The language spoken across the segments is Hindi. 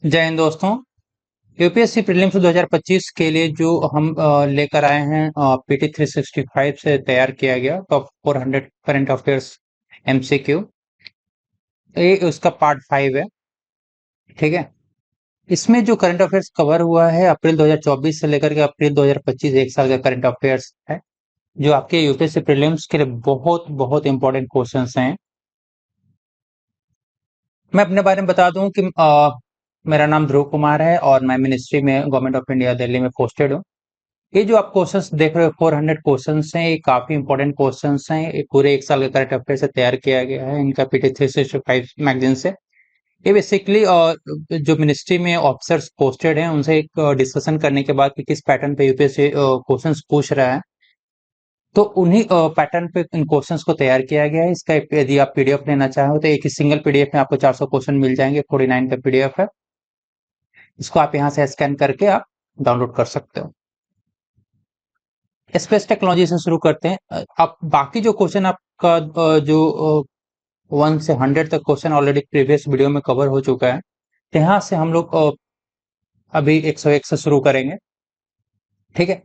जय हिंद दोस्तों। यूपीएससी प्रीलिम्स 2025 के लिए जो हम लेकर आए हैं पीटी 365 से तैयार किया गया टॉप 400 करंट अफेयर्स एमसीक्यू। ये उसका पार्ट 5 है। ठीक है। इसमें जो करंट अफेयर्स कवर हुआ है अप्रैल 2024 से लेकर के अप्रैल 2025 एक साल का करंट अफेयर्स है, जो आपके यूपीएससी प्रीलिम्स के लिए बहुत बहुत इंपॉर्टेंट क्वेश्चंस हैं। मैं अपने बारे में बता दूं कि मेरा नाम ध्रुव कुमार है और मैं मिनिस्ट्री में गवर्नमेंट ऑफ इंडिया दिल्ली में पोस्टेड हूँ। ये जो आप क्वेश्चंस देख रहे हो 400 क्वेश्चंस हैं, ये काफी इंपॉर्टेंट क्वेश्चंस हैं। ये पूरे एक साल के करंट अफेयर से तैयार किया गया है इनका पीटी 365 मैगजीन से। ये बेसिकली जो मिनिस्ट्री में ऑफिसर्स पोस्टेड हैं उनसे एक डिस्कशन करने के बाद कि किस पैटर्न पे यूपीएससी क्वेश्चंस पूछ रहा है, तो उन्हीं पैटर्न पे इन क्वेश्चंस को तैयार किया गया है। इसका यदि आप पीडीएफ लेना चाहो तो एक ही सिंगल पीडीएफ में आपको 400 क्वेश्चन मिल जाएंगे। 49 का पीडीएफ है। इसको आप यहाँ से स्कैन करके आप डाउनलोड कर सकते हो। स्पेस टेक्नोलॉजी से शुरू करते हैं। अब बाकी जो क्वेश्चन आपका जो 1 से 100 तक क्वेश्चन ऑलरेडी प्रीवियस वीडियो में कवर हो चुका है, तो यहाँ से हम लोग अभी 101 से शुरू करेंगे। ठीक है।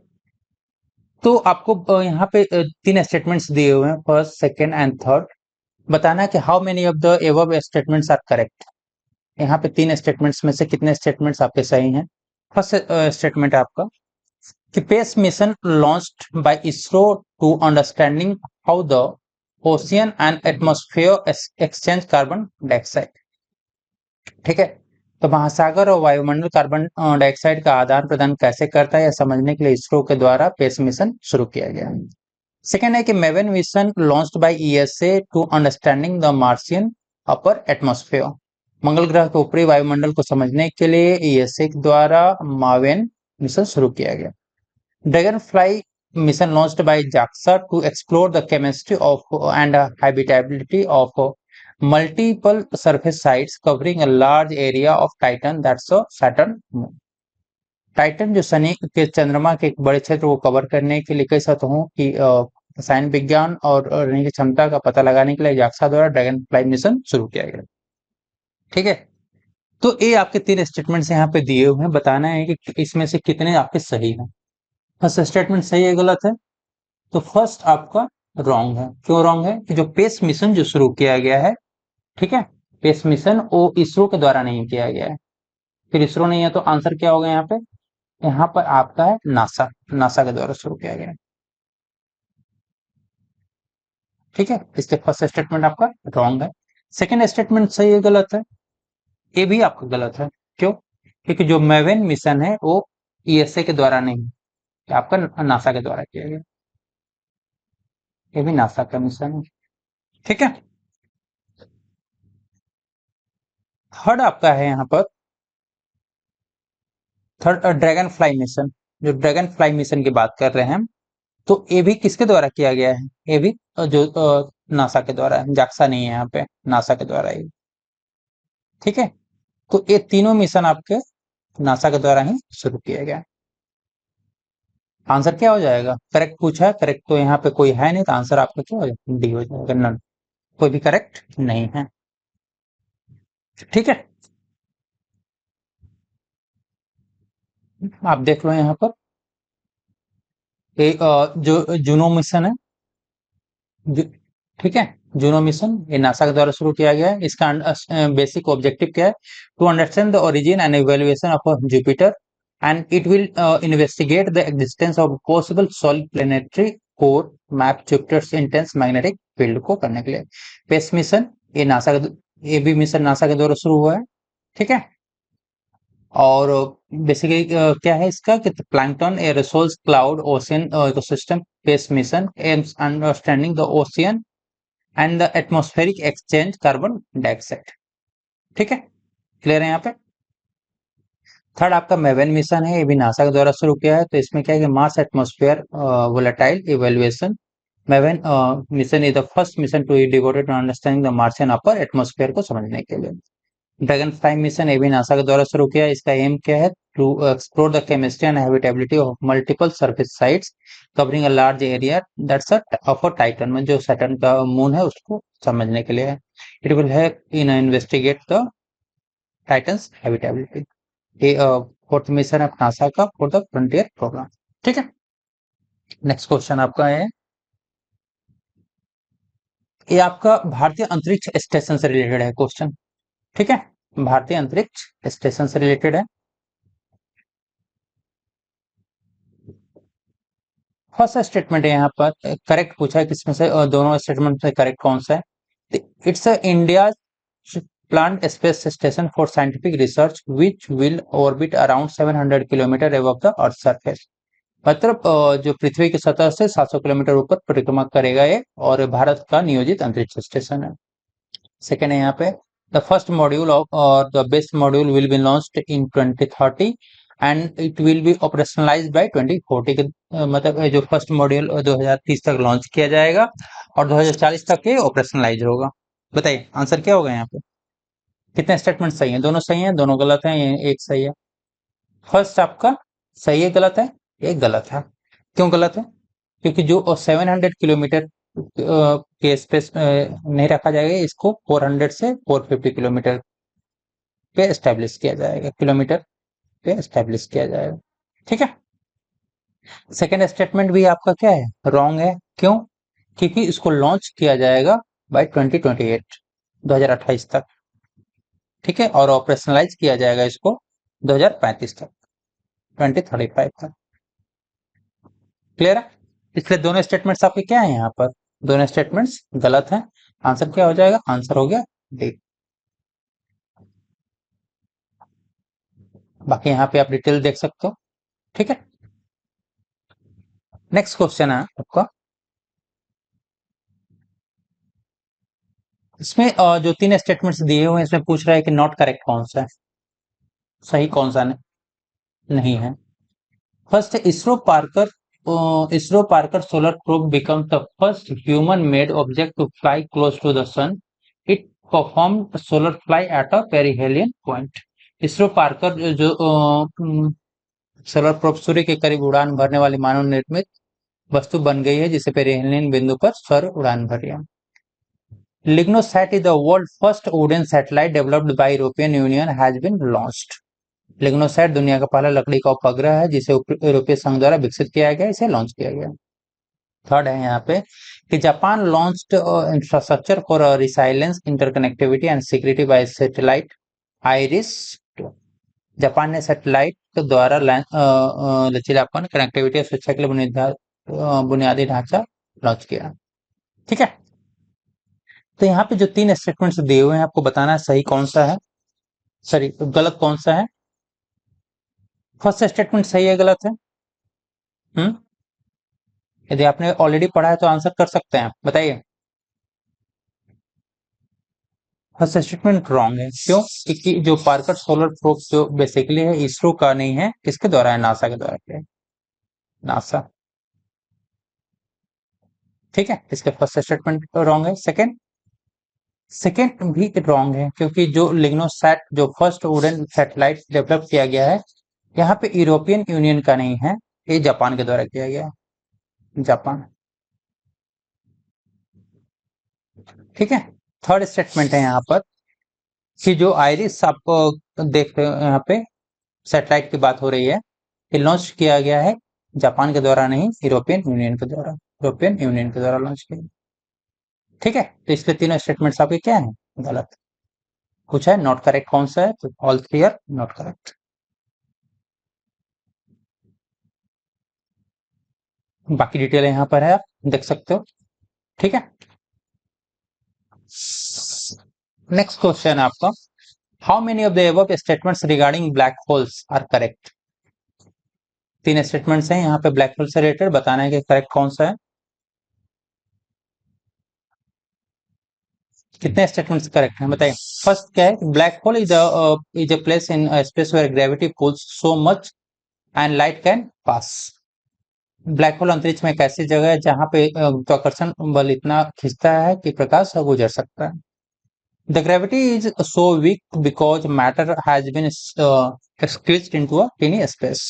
तो आपको यहाँ पे 3 स्टेटमेंट्स दिए हुए हैं, फर्स्ट सेकेंड एंड थर्ड। बताना है कि how many of the above statements are correct. यहाँ पे 3 स्टेटमेंट्स में से कितने स्टेटमेंट्स आपके सही हैं। फर्स्ट स्टेटमेंट आपका कि space mission launched by ISRO to understanding how the ocean and atmosphere exchange carbon dioxide। ठीक है। तो महासागर और वायुमंडल कार्बन डाइऑक्साइड का आदान प्रदान कैसे करता है यह समझने के लिए इसरो के द्वारा पेस मिशन शुरू किया गया। सेकेंड है कि MAVEN mission launched by ESA to understanding the Martian upper atmosphere. मंगल ग्रह के ऊपरी वायुमंडल को समझने के लिए ईएसए के द्वारा मावेन मिशन शुरू किया गया। Dragonfly mission launched by JAXA to explore the chemistry of and habitability of multiple surface sites covering a large area of Titan, that's a Saturn moon। Titan जो शनि के चंद्रमा के एक बड़े क्षेत्र को कवर करने के लिए कई सतहों की रसायन विज्ञान और रहने की क्षमता का पता लगाने के लिए जाक्सा द्वारा ड्रैगन फ्लाई मिशन शुरू किया गया। ठीक है। तो ये आपके 3 स्टेटमेंट्स यहाँ पे दिए हुए हैं। बताना है कि इसमें से कितने आपके सही हैं। फर्स्ट स्टेटमेंट सही है गलत है। तो फर्स्ट आपका रॉन्ग है। क्यों रॉन्ग है? कि जो पेस मिशन जो शुरू किया गया है, ठीक है, पेस मिशन वो इसरो के द्वारा नहीं किया गया है। फिर इसरो नहीं है तो आंसर क्या होगा यहाँ पे? यहाँ पर आपका है नासा। नासा के द्वारा शुरू किया गया है। ठीक है। इसके फर्स्ट स्टेटमेंट आपका रॉन्ग है। सेकेंड स्टेटमेंट सही है गलत है? ये भी आपका गलत है। क्यों? क्योंकि जो मैवेन मिशन है वो ईएसए के द्वारा नहीं, आपका नासा के द्वारा किया गया। ये भी नासा का मिशन है। ठीक है। थर्ड आपका है यहाँ पर थर्ड ड्रैगन फ्लाई मिशन। जो ड्रैगन फ्लाई मिशन की बात कर रहे हैं हम, तो ये भी किसके द्वारा किया गया है? ये भी जो नासा के द्वारा है। जाक्सा नहीं है यहाँ पे, नासा के द्वारा ही। ठीक है। तो ये तीनों मिशन आपके नासा के द्वारा ही शुरू किया गया। आंसर क्या हो जाएगा? करेक्ट पूछा है, करेक्ट तो यहाँ पे कोई है नहीं, तो आंसर आपका क्या हो जाएगा? डी हो जाएगा, नन। कोई भी करेक्ट नहीं है। ठीक है। आप देख लो यहाँ पर जो जूनो मिशन है, ठीक है, जूनो मिशन ये नासा के द्वारा शुरू किया गया है। इसका बेसिक ऑब्जेक्टिव क्या है? To understand the origin and evaluation of Jupiter and it will investigate the existence of possible solid planetary core map Jupiter's intense magnetic field को करने के लिए। पेस मिशन ये भी मिशन नासा के द्वारा शुरू हुआ है। ठीक है। और बेसिकली क्या है इसका कि plankton aerosols cloud ocean ecosystem PACE mission aims understanding the ocean and the atmospheric exchange carbon dioxide. ठीक है। क्लियर है यहाँ पे? थर्ड आपका मेवेन मिशन है। ये भी नासा के द्वारा शुरू किया है। तो इसमें क्या है कि Mars atmosphere volatile evaluation. MAVEN mission is the first mission to devoted to understanding the Martian upper atmosphere को समझने के लिए। ड्रैगन फ्लाई मिशन ये भी नासा के द्वारा शुरू किया है। इसका एम क्या है? To explore the chemistry and habitability of multiple surface sites covering a large area that's of a Titan, में जो सैटर्न का मून है उसको समझने के लिए है। It will help in investigate the titans habitability. ये फोर्थ मिशन है नासा का फॉर द फ्रंटियर प्रोग्राम। ठीक है, नेक्स्ट क्वेश्चन आपका है, ये आपका भारतीय अंतरिक्ष स्टेशन से रिलेटेड है क्वेश्चन। ठीक है, भारतीय अंतरिक्ष स्टेशन से रिलेटेड है। फर्स्ट स्टेटमेंट है यहाँ पर करेक्ट पूछा है, किसमें से दोनों स्टेटमेंट से करेक्ट कौन सा है? It's India planned space station for scientific research which will orbit around 700 kilometre above the earth surface। मतलब जो पृथ्वी की सतह से 700 किलोमीटर ऊपर परिक्रमा करेगा ये, और भारत का नियोजित अंतरिक्ष स्टेशन है। सेकेंड है यहाँ पे, द फर्स्ट मॉड्यूल ऑफ और the best module will be launched in 2030 and it will be operationalised by 2040 के मतलब जो फर्स्ट मॉड्यूल 2030 तक लॉन्च किया जाएगा और 2040 तक ये ऑपरेशनलाइज होगा। बताइए आंसर क्या होगा यहाँ पे? कितने स्टेटमेंट सही हैं? दोनों सही हैं, दोनों गलत हैं, ये एक सही है। फर्स्ट आपका सही है, गलत है, ये गलत है। क्यों गलत है? क्योंकि जो 700 किलोमीटर के स्पेस नहीं रखा जाएगा, इसको 400 से 450 किलोमीटर पे एस्टेब्लिश किया जाएगा, किलोमीटर पे एस्टेब्लिश किया जाएगा। ठीक है, सेकेंड स्टेटमेंट भी आपका क्या है? रॉन्ग है। क्यों? क्योंकि इसको लॉन्च किया जाएगा बाय 2028, 2028 तक। ठीक है, और ऑपरेशनलाइज किया जाएगा इसको 2035 तक, 2035 तक। क्लियर है? इसलिए दोनों स्टेटमेंट्स आपके क्या है यहाँ पर? दोनों स्टेटमेंट्स गलत हैं। आंसर क्या हो जाएगा? आंसर हो गया डी। बाकी यहाँ पे आप डिटेल देख सकते हो। ठीक है, नेक्स्ट क्वेश्चन है आपका, इसमें जो तीन स्टेटमेंट्स दिए हुए हैं इसमें पूछ रहा है कि नॉट करेक्ट कौन सा है, सही कौन सा नहीं है। First, ISRO Parker solar probe become the first human made object to fly close to the sun. It perform solar fly at a perihelion point. ISRO Parker जो सोलर प्रोब सूर्य के करीब उड़ान भरने वाली मानव निर्मित वस्तु बन गई है, जिसे पेरिहेलियन बिंदु पर सौर उड़ान भरी है। LignoSat is the world first wooden satellite developed by European Union has been launched. LignoSat दुनिया का पहला लकड़ी का उपग्रह है जिसे यूरोपीय संघ द्वारा विकसित किया गया, इसे लॉन्च किया गया। थर्ड है यहाँ पे कि Japan launched infrastructure for resilience interconnectivity and security bye satellite iris. Japan ने सैटेलाइट के द्वारा लचीलापन, कनेक्टिविटी और सुरक्षा के लिए बुनियादी ढांचा लॉन्च किया। ठीक है, तो यहाँ पे जो तीन स्टेटमेंट्स दिए हुए हैं आपको बताना है सही कौन सा है, सॉरी गलत कौन सा है। फर्स्ट स्टेटमेंट सही है, गलत है? हम्म, यदि आपने ऑलरेडी पढ़ा है तो आंसर कर सकते हैं, बताइए। फर्स्ट स्टेटमेंट रॉन्ग है। क्यों? क्योंकि जो पार्कर सोलर प्रोब जो बेसिकली है इसरो का नहीं है, किसके द्वारा है? नासा के द्वारा है, नासा। ठीक है, इसके फर्स्ट स्टेटमेंट रॉन्ग है। सेकंड, सेकंड भी रॉन्ग है क्योंकि जो लिग्नोसैट जो फर्स्ट वुडन सैटेलाइट डेवलप किया गया है, यहाँ पे यूरोपियन यूनियन का नहीं है, ये जापान के द्वारा किया गया है, जापान। ठीक है, थर्ड स्टेटमेंट है यहाँ पर कि जो आइरिस आप देख रहे हो यहाँ पे सैटेलाइट की बात हो रही है, ये लॉन्च किया गया है जापान के द्वारा नहीं, यूरोपियन यूनियन के द्वारा, यूरोपियन यूनियन के द्वारा लॉन्च किया। ठीक है, तो इसके तीनों स्टेटमेंट्स आपके क्या है? गलत। पूछा है नॉट करेक्ट कौन सा है, तो all three are not correct. बाकी डिटेल यहाँ पर है, आप देख सकते हो। ठीक है, नेक्स्ट क्वेश्चन है आपका, how many of the above statements regarding black holes are correct? तीन स्टेटमेंट्स हैं यहाँ पे ब्लैक होल से रिलेटेड, बताना है कि करेक्ट कौन सा है। कितने स्टेटमेंट्स करेक्ट हैं बताइए। फर्स्ट क्या है? Black hole is a place in space where gravity pulls so much and light can pass. Black hole अंतरिक्ष में एक ऐसी जगह है जहां पे गुरुत्वाकर्षण बल इतना खींचता है कि प्रकाश गुजर सकता है। The gravity is so weak because matter has been squeezed into a tiny space।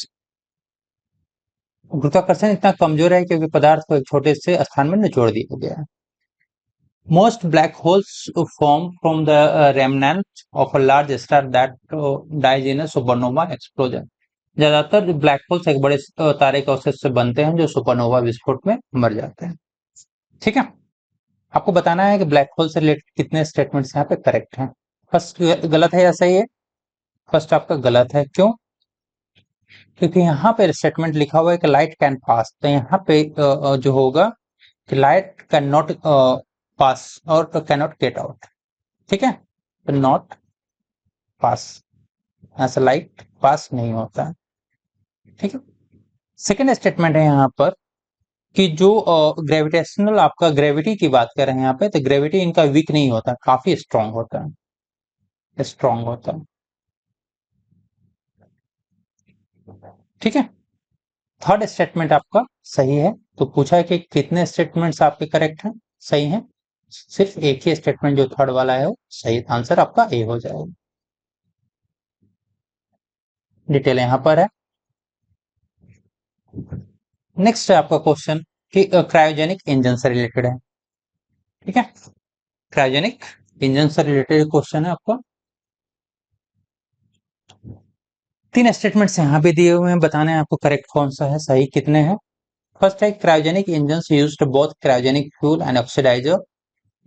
गुरुत्वाकर्षण इतना कमजोर है क्योंकि पदार्थ को एक छोटे से स्थान में निचोड़ दिया गया है। Most black holes form from the remnant of a large star that dies in a supernova explosion. ज्यादातर ब्लैक होल्स एक बड़े तारे के अवशेष से बनते हैं जो सुपरनोवा विस्फोट में मर जाते हैं। ठीक है, आपको बताना है कि ब्लैक होल से रिलेटेड कितने स्टेटमेंट्स यहाँ पे करेक्ट हैं। फर्स्ट गलत है या सही है? फर्स्ट आपका गलत है। क्यों? क्योंकि यहाँ पे स्टेटमेंट लिखा हुआ है कि लाइट कैन पास, तो यहाँ पे जो होगा कि लाइट कैन नॉट पास और कैन नॉट गेट आउट। ठीक है, तो नॉट पास, ऐसा लाइट पास नहीं होता है। ठीक है, सेकेंड स्टेटमेंट है यहाँ पर कि जो ग्रेविटेशनल आपका ग्रेविटी की बात कर रहे हैं यहाँ पे, तो ग्रेविटी इनका वीक नहीं होता, काफी स्ट्रांग होता है, स्ट्रांग होता है। ठीक है, थर्ड स्टेटमेंट आपका सही है। तो पूछा है कि कितने स्टेटमेंट्स आपके करेक्ट हैं, सही हैं? सिर्फ एक ही स्टेटमेंट जो थर्ड वाला है वो सही, आंसर आपका ए हो जाएगा। डिटेल यहां पर है। नेक्स्ट है आपका क्वेश्चन कि क्रायोजेनिक इंजन से रिलेटेड है। ठीक है, क्रायोजेनिक इंजन से रिलेटेड क्वेश्चन है आपका। तीन स्टेटमेंट्स यहाँ पे दिए हुए हैं, बताने हैं आपको करेक्ट कौन सा है, सही कितने हैं। फर्स्ट है cryogenic engine used both cryogenic fuel and oxidizer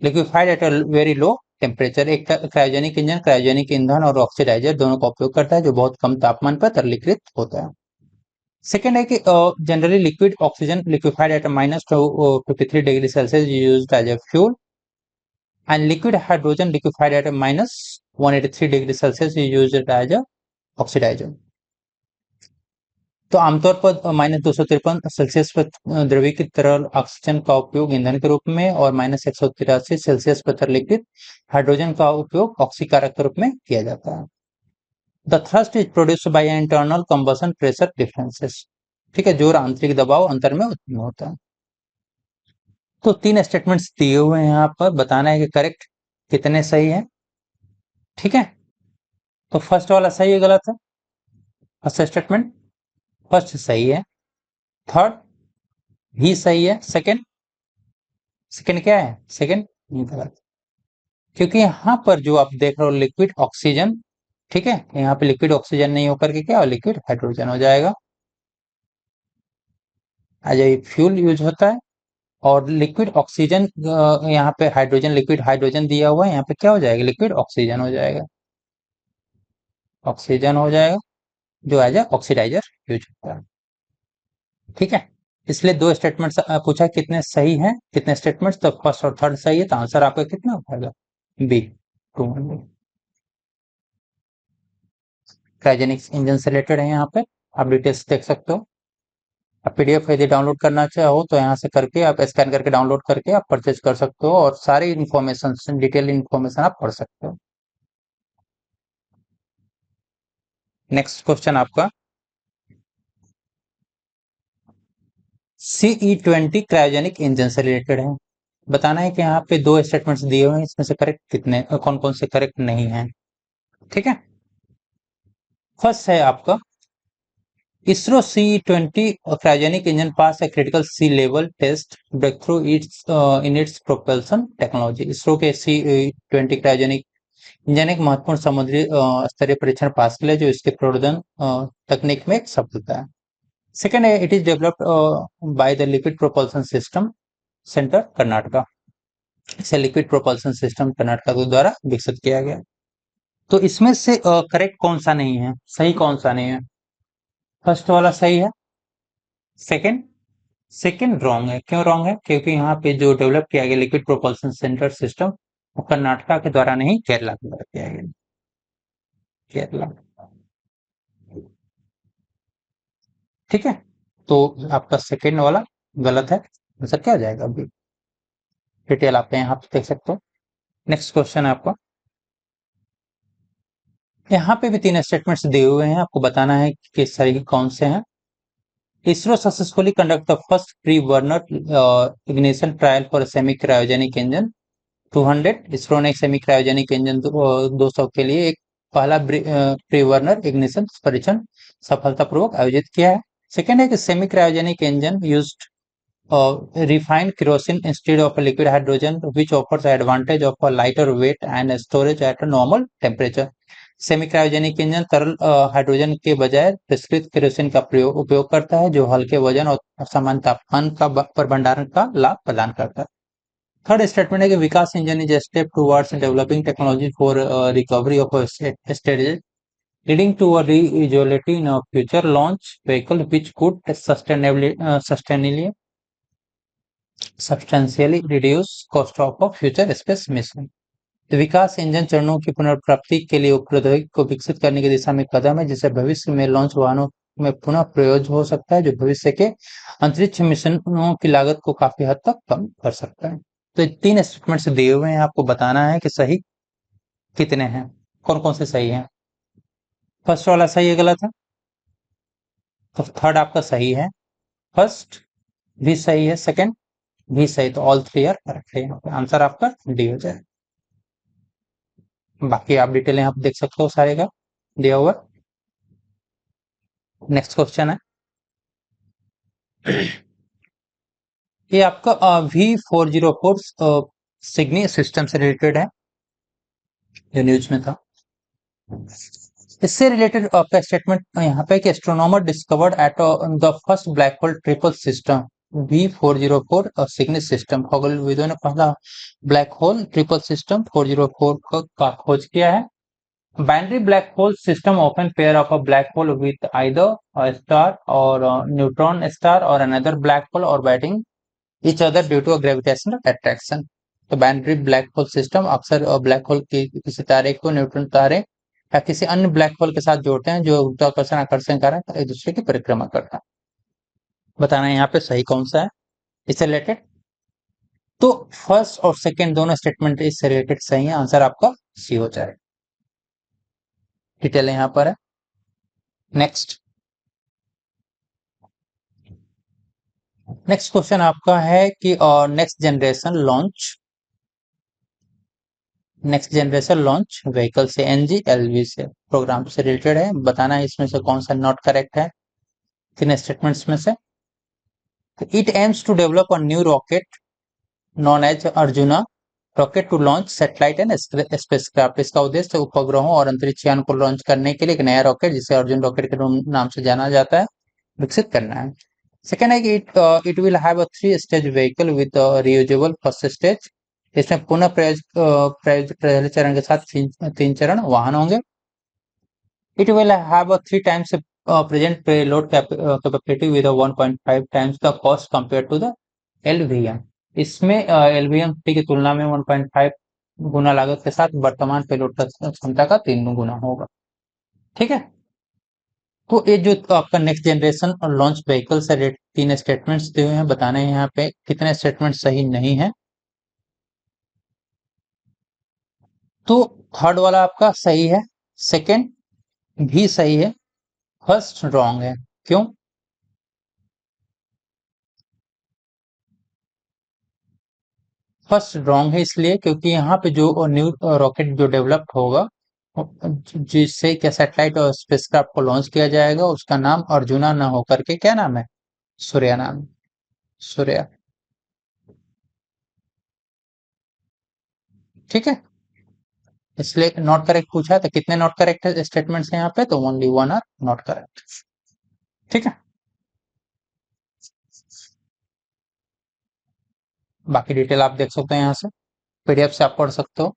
liquefied at a very low temperature. एक क्रायोजेनिक इंजन क्रायोजेनिक ईंधन और ऑक्सीडाइजर दोनों का उपयोग करता है जो बहुत कम तापमान पर तरलीकृत होता है। सेकेंड है कि generally liquid oxygen liquefied at -53 degree Celsius used as a fuel and liquid hydrogen liquefied at -183 degree Celsius used as a oxidizer. तो आमतौर पर -253 पर द्रवीकृत तरल ऑक्सीजन का उपयोग ईंधन के रूप में और -183 सेल्सियस पर तरलीकृत हाइड्रोजन का उपयोग ऑक्सीकारक के रूप में किया जाता है। The thrust is produced by internal combustion pressure differences. ठीक है, जोर आंतरिक दबाव अंतर में उत्पन्न होता है। तो तीन स्टेटमेंट्स दिए हुए हैं यहाँ पर, बताना है कि करेक्ट कितने सही है। ठीक है, तो फर्स्ट वाला सही है गलत है? फर्स्ट स्टेटमेंट फर्स्ट सही है, थर्ड भी सही है, सेकंड सेकंड क्या है? सेकंड गलत, क्योंकि यहाँ पर जो आप देख रहे हो लिक्विड ऑक्सीजन, ठीक है, यहाँ पे लिक्विड ऑक्सीजन नहीं होकर के क्या लिक्विड हाइड्रोजन हो जाएगा, एज ए फ्यूल यूज होता है। और लिक्विड ऑक्सीजन यहाँ पे हाइड्रोजन लिक्विड हाइड्रोजन दिया हुआ है, यहाँ पे क्या हो जाएगा लिक्विड ऑक्सीजन हो जाएगा, ऑक्सीजन हो जाएगा जो एज ए ऑक्सीडाइजर यूज होता है। ठीक है, इसलिए दो स्टेटमेंट्स पूछा कितने सही हैं, कितने स्टेटमेंट्स, तो फर्स्ट और थर्ड सही है, तो आंसर आपका कितना हो जाएगा? बी 200। क्रायोजेनिक इंजन से रिलेटेड है, यहाँ पे आप डिटेल्स देख सकते हो। आप पीडीएफ यदि डाउनलोड करना चाहो तो यहाँ से करके आप स्कैन करके डाउनलोड करके आप परचेज कर सकते हो और सारी इन्फॉर्मेशन डिटेल इन्फॉर्मेशन आप पढ़ सकते हो। नेक्स्ट क्वेश्चन आपका CE20 क्रायोजेनिक इंजन से रिलेटेड है। बताना है कि यहाँ पे दो स्टेटमेंट्स दिए हुए हैं, इसमें से करेक्ट कितने, कौन कौन से करेक्ट नहीं है। ठीक है, फर्स्ट है आपका ISRO CE20 cryogenic engine pass a critical sea level test breakthrough its in its propulsion technology. ISRO के CE20 क्रायोजेनिक इंजन एक महत्वपूर्ण समुद्री स्तरीय परीक्षण पास किया जो इसके प्रोडक्शन तकनीक में एक सफलता है। सेकेंड है it is developed by the liquid propulsion system centre Karnataka. इसे लिक्विड प्रोपल्सन सिस्टम कर्नाटका के द्वारा विकसित किया गया। तो इसमें से करेक्ट कौन सा नहीं है, सही कौन सा नहीं है? फर्स्ट वाला सही है, सेकंड सेकंड रॉन्ग है। क्यों रॉन्ग है? क्योंकि यहाँ पे जो डेवलप किया गया लिक्विड प्रोपल्सन सेंटर सिस्टम वो कर्नाटका के द्वारा नहीं केरला के द्वारा किया गया, केरला। ठीक है, तो आपका सेकंड वाला गलत है, आंसर क्या हो जाएगा? अभी डिटेल आप यहाँ पे देख सकते हो। नेक्स्ट क्वेश्चन है आपका, यहाँ पे भी तीन स्टेटमेंट्स दिए हुए हैं, आपको बताना है कि सही कौन से हैं। ISRO successfully conduct the first pre burner ignition trial for semi cryogenic engine 200। ISRO ने सेमी क्रायोजेनिक इंजन 200 के लिए एक पहला प्री बर्नर इग्निशन परीक्षण सफलतापूर्वक आयोजित किया है। सेकेंड है कि semi cryogenic engine used refined kerosene instead of liquid hydrogen, which offers the advantage of a lighter weight and storage at a normal temperature. Semi cryogenic engine तरल हाइड्रोजन के बजाय प्रस्तुत केरोसिन का उपयोग करता है, जो हल्के वजन और समान तापमान का पर भंडारण का लाभ प्रदान करता है। थर्ड स्टेटमेंट है कि Vikas engine is step towards developing technology for recovery of storage, leading to a re-usability in a future launch vehicle which could substantially reduce cost of a future space mission. तो विकास इंजन चरणों की पुनर्प्राप्ति के लिए प्रौद्योगिकी को विकसित करने की दिशा में कदम है, जिसे भविष्य में लॉन्च वाहनों में पुनः प्रयोग हो सकता है, जो भविष्य के अंतरिक्ष मिशनों की लागत को काफी हद तक कम कर सकता है। तो 3 स्टेटमेंट्स दिए हुए हैं, आपको बताना है कि सही कितने हैं, कौन कौन से सही हैं। फर्स्ट वाला सही है गलत है, तो थर्ड आपका सही है, फर्स्ट भी सही है, सेकंड भी सही, तो ऑल 3 आर करेक्ट है। आंसर आपका डी हो जाए। बाकी आप डिटेल यहाँ पे देख सकते हो सारे का दिया हुआ। नेक्स्ट क्वेश्चन है, ये आपका V404 सिग्नी सिस्टम से रिलेटेड है, जो न्यूज में था। इससे रिलेटेड आपका स्टेटमेंट यहाँ पे कि astronomer discovered at the first black hole triple system V404 Cygni system. खगोलविदों ने पहला ब्लैक होल ट्रिपल सिस्टम 404 का खोज किया है। Binary black hole system often pair of a black hole with either a star or a neutron star or another black hole orbiting each other due to a gravitational attraction। तो बाइनरी ब्लैक होल सिस्टम अक्सर ब्लैक होल के किसी तारे को न्यूट्रॉन तारे या किसी अन्य ब्लैक होल के साथ जोड़ते हैं, जो गुरुत्वाकर्षण आकर्षण कारण एक दूसरे की परिक्रमा करता है। बताना है यहाँ पे सही कौन सा है इससे रिलेटेड। तो फर्स्ट और सेकंड दोनों स्टेटमेंट इससे रिलेटेड सही है, आंसर आपका सी हो जाए। डिटेल यहाँ पर है। नेक्स्ट क्वेश्चन आपका है कि नेक्स्ट जनरेशन लॉन्च व्हीकल से NGLV से प्रोग्राम से रिलेटेड है। बताना है इसमें से कौन सा नॉट करेक्ट है 3 स्टेटमेंट्स में से। It aims to develop a new rocket known as Arjuna rocket to launch satellite and spacecraft. इसका उद्देश्य उपग्रहों और अंतरिक्ष यान को लॉन्च करने के लिए एक नया रॉकेट, जिसे अर्जुन रॉकेट के नाम से जाना जाता है, विकसित करना है। सेकेंड है कि it will have a 3 stage vehicle with reusable first stage. इसमें पुनः पहले चरण के साथ 3 चरण वाहन होंगे। It will have a 3 times present payload capacity with 1.5 times the cost compare to the LVM। इसमें LVM-3 की तुलना में 1.5 गुना लागत के साथ वर्तमान पेलोड क्षमता का 3 गुना होगा। ठीक है, तो ये जो आपका नेक्स्ट जनरेशन और लॉन्च व्हीकल से 3 स्टेटमेंट्स दिए हुए हैं, बताने हैं यहाँ पे कितने स्टेटमेंट सही नहीं है। तो थर्ड वाला आपका सही है, सेकंड भी सही है, फर्स्ट रॉन्ग है। क्यों? फर्स्ट रॉन्ग है इसलिए क्योंकि यहाँ पे जो न्यू रॉकेट जो डेवलप्ड होगा, जिससे क्या सैटेलाइट और स्पेसक्राफ्ट को लॉन्च किया जाएगा, उसका नाम अर्जुना ना होकर के क्या नाम है, सूर्या नाम, सूर्या। ठीक है, इसलिए नॉट करेक्ट पूछा है। तो कितने नॉट करेक्ट स्टेटमेंट्स हैं यहाँ पे, तो ओनली 1 आर नॉट करेक्ट। ठीक है, बाकी डिटेल आप देख सकते हैं यहाँ से, PDF से आप पढ़ सकते हो।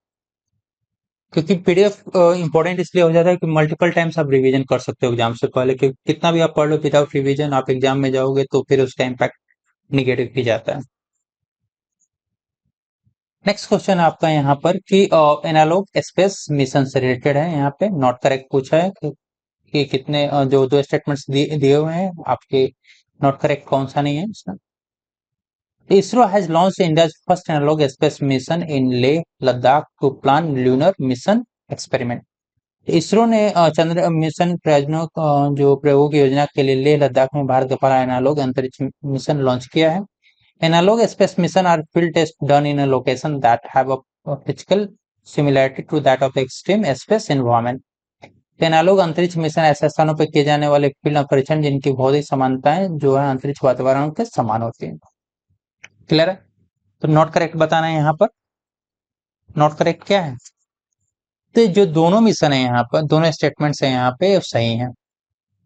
क्योंकि PDF इंपॉर्टेंट इसलिए हो जाता है कि मल्टीपल टाइम्स आप रिवीजन कर सकते हो एग्जाम से पहले, क्योंकि कितना भी आप पढ़ लो विदाउट रिवीजन आप एग्जाम में जाओगे तो फिर उसका इम्पैक्ट निगेटिव ही जाता है। नेक्स्ट क्वेश्चन आपका यहाँ पर कि एनालॉग स्पेस मिशन से रिलेटेड है। यहाँ पे नॉट करेक्ट पूछा है कि कितने जो 2 स्टेटमेंट्स दिए हुए हैं, आपके नॉट करेक्ट कौन सा नहीं है इसमें। ISRO has launched India's first analog space mission in Leh, Ladakh to plan lunar mission experiment। ISRO ने चंद्र मिशन प्रयोजनों जो प्रयोगों की योजना के लिए लेह लद्दाख में भारत का पहला एनालॉग अंतरिक्ष मिशन लॉन्च किया है। Analog space mission are field test done in a location that have a physical similarity to that of extreme space environment. Analog अंतरिक्ष मिशन ऐसे स्थानों पर किए जाने वाले फील्ड परीक्षण जिनकी भौतिक समानताएं जो है अंतरिक्ष वातावरण के समान होती हैं। क्लियर है? तो नॉट करेक्ट बताना है यहाँ पर। नॉट करेक्ट क्या है? तो जो दोनों मिशन है यहाँ पर, दोनों स्टेटमेंट्स है यहाँ पे सही हैं,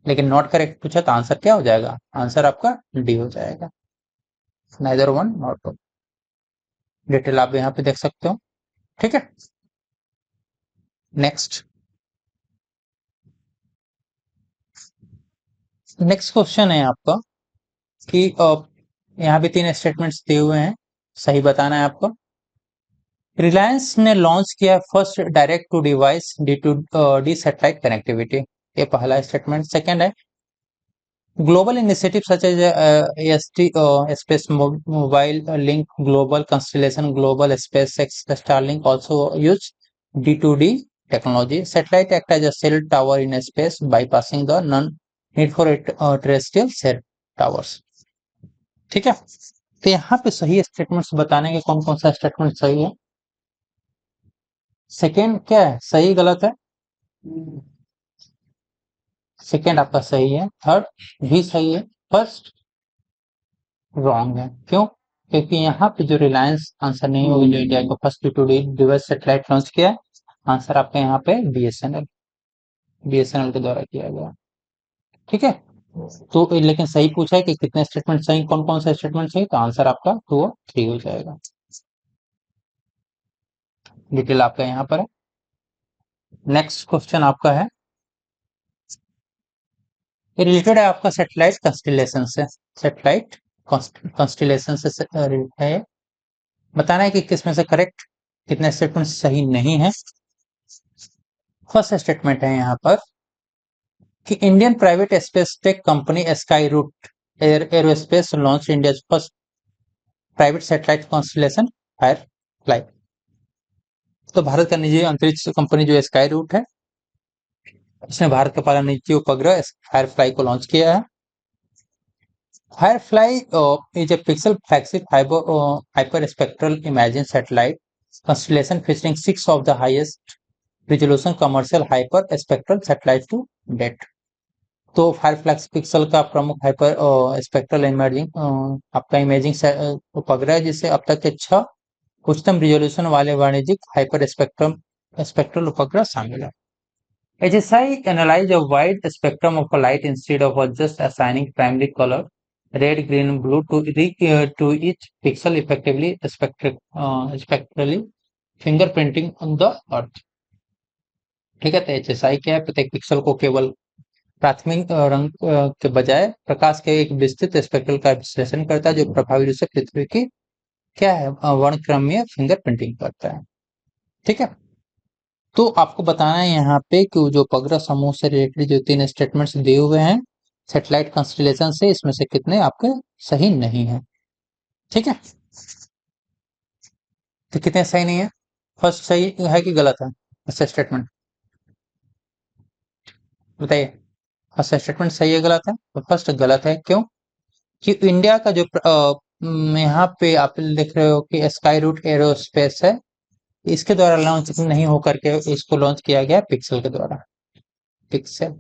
लेकिन नॉट करेक्ट पूछा तो आंसर क्या हो जाएगा? आंसर आपका डी हो जाएगा, neither one not two. Detail आप यहाँ पे देख सकते हो। ठीक है, नेक्स्ट। नेक्स्ट क्वेश्चन है आपका कि यहाँ पे 3 स्टेटमेंट्स दिए हुए हैं, सही बताना है आपको। रिलायंस ने लॉन्च किया first direct to device D to D satellite connectivity, ये पहला स्टेटमेंट। सेकंड है global initiatives such as AST Space Mobile Link Global Constellation Global SpaceX Starlink also use D2D technology. Satellite act as a cell tower in space, bypassing the need for terrestrial cell towers. ठीक है, तो यहाँ पे सही स्टेटमेंट्स बताने के कौन कौन सा स्टेटमेंट सही है। सेकेंड क्या है, सही गलत है? सेकेंड आपका सही है, थर्ड भी सही है, फर्स्ट रॉन्ग है। क्यों? क्योंकि यहाँ पे जो रिलायंस आंसर नहीं होगी, जो इंडिया को first to device satellite launch किया है, आंसर आपका यहाँ पे बीएसएनएल के द्वारा किया गया। ठीक है, तो लेकिन सही पूछा है कि कितने स्टेटमेंट सही, कौन कौन सा स्टेटमेंट सही, तो आंसर आपका 2 और 3 हो जाएगा। डिटेल आपका यहाँ पर है। नेक्स्ट क्वेश्चन आपका है, ये रिलेटेड है आपका सैटेलाइट कंस्टलेशन से। सैटेलाइट कंस्टलेशन से है, बताना है कि किसमें से करेक्ट, कितने स्टेटमेंट सही नहीं है। फर्स्ट स्टेटमेंट है यहाँ पर कि Indian private space tech company Skyroot Aerospace launch India first private satellite constellation Firefly. तो भारत का निजी अंतरिक्ष कंपनी जो स्काई रूट है, इसने भारत का पहला निजी उपग्रह फायरफ्लाई को लॉन्च किया है। Firefly is a pixel flagship hyperspectral imaging satellite constellation featuring 6 of the highest resolution commercial hyperspectral satellites to date. तो फायरफ्लैक्स पिक्सल का प्रमुख हाइपर स्पेक्ट्रल इमेजिंग आपका इमेजिंग उपग्रह है, जिससे अब तक के 6 उच्चतम रिजोल्यूशन वाले वाणिज्यिक हाइपर स्पेक्ट्रल उपग्रह शामिल है। HSI analyze a wide spectrum of light instead of just assigning primary color red, green, blue to each pixel, effectively spectrally fingerprinting on the earth. ठीक है, तो HSI क्या है? प्रत्येक पिक्सल को केवल प्राथमिक रंग के बजाय प्रकाश के एक विस्तृत स्पेक्ट्रल का विश्लेषण करता है, जो प्रभावी रूप से पृथ्वी की क्या है वर्णक्रमीय फिंगरप्रिंटिंग करता है। ठीक है, तो आपको बताना है यहाँ पे कि जो उपग्रह समूह से रिलेटेड जो 3 स्टेटमेंट्स दिए हुए हैं सैटेलाइट कंस्टलेशन से, इसमें से कितने आपके सही नहीं है। ठीक है, तो कितने सही नहीं है? फर्स्ट सही है कि गलत है फर्स्ट स्टेटमेंट, बताइए। फर्स्ट स्टेटमेंट सही है गलत है? तो फर्स्ट गलत है। क्यों? कि इंडिया का जो यहाँ पे आप लिख रहे हो कि स्काई रूट एरोस्पेस है, इसके द्वारा लॉन्च नहीं होकर के इसको लॉन्च किया गया पिक्सल के द्वारा। पिक्सल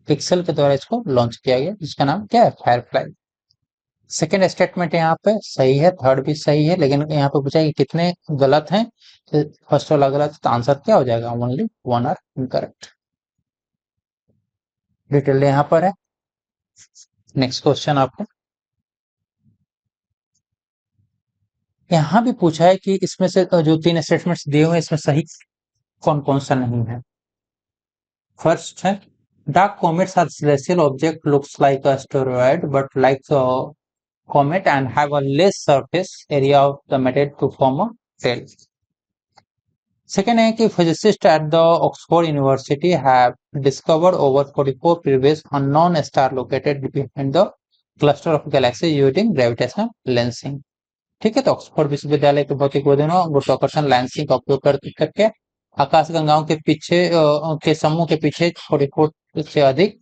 पिक्सल के द्वारा इसको लॉन्च किया गया, जिसका नाम क्या है? फायरफ्लाई। सेकेंड स्टेटमेंट यहाँ पे सही है, थर्ड भी सही है, लेकिन यहाँ पे पूछा कि कितने गलत हैं, तो फर्स्ट वाला गलत, तो आंसर क्या हो जाएगा? Only 1 are incorrect. डिटेल यहाँ पर है। नेक्स्ट क्वेश्चन आपको यहाँ भी पूछा है कि इसमें से जो 3 स्टेटमेंट्स दिए हुए हैं, इसमें सही कौन कौन सा नहीं है। फर्स्ट है dark comets are celestial object looks like a asteroid but like a comet and have a less surface area of the material to form a tail. Second है कि physicists at the Oxford University have discovered over 44 previous unknown star located behind the cluster of galaxies using gravitational lensing. ठीक है, तो ऑक्सफोर्ड विश्वविद्यालय के भौतिक विद्वानों गुरुत्वाकर्षण लेंसिंग का उपयोग करके आकाशगंगाओं के पीछे के समूह के पीछे 44 से अधिक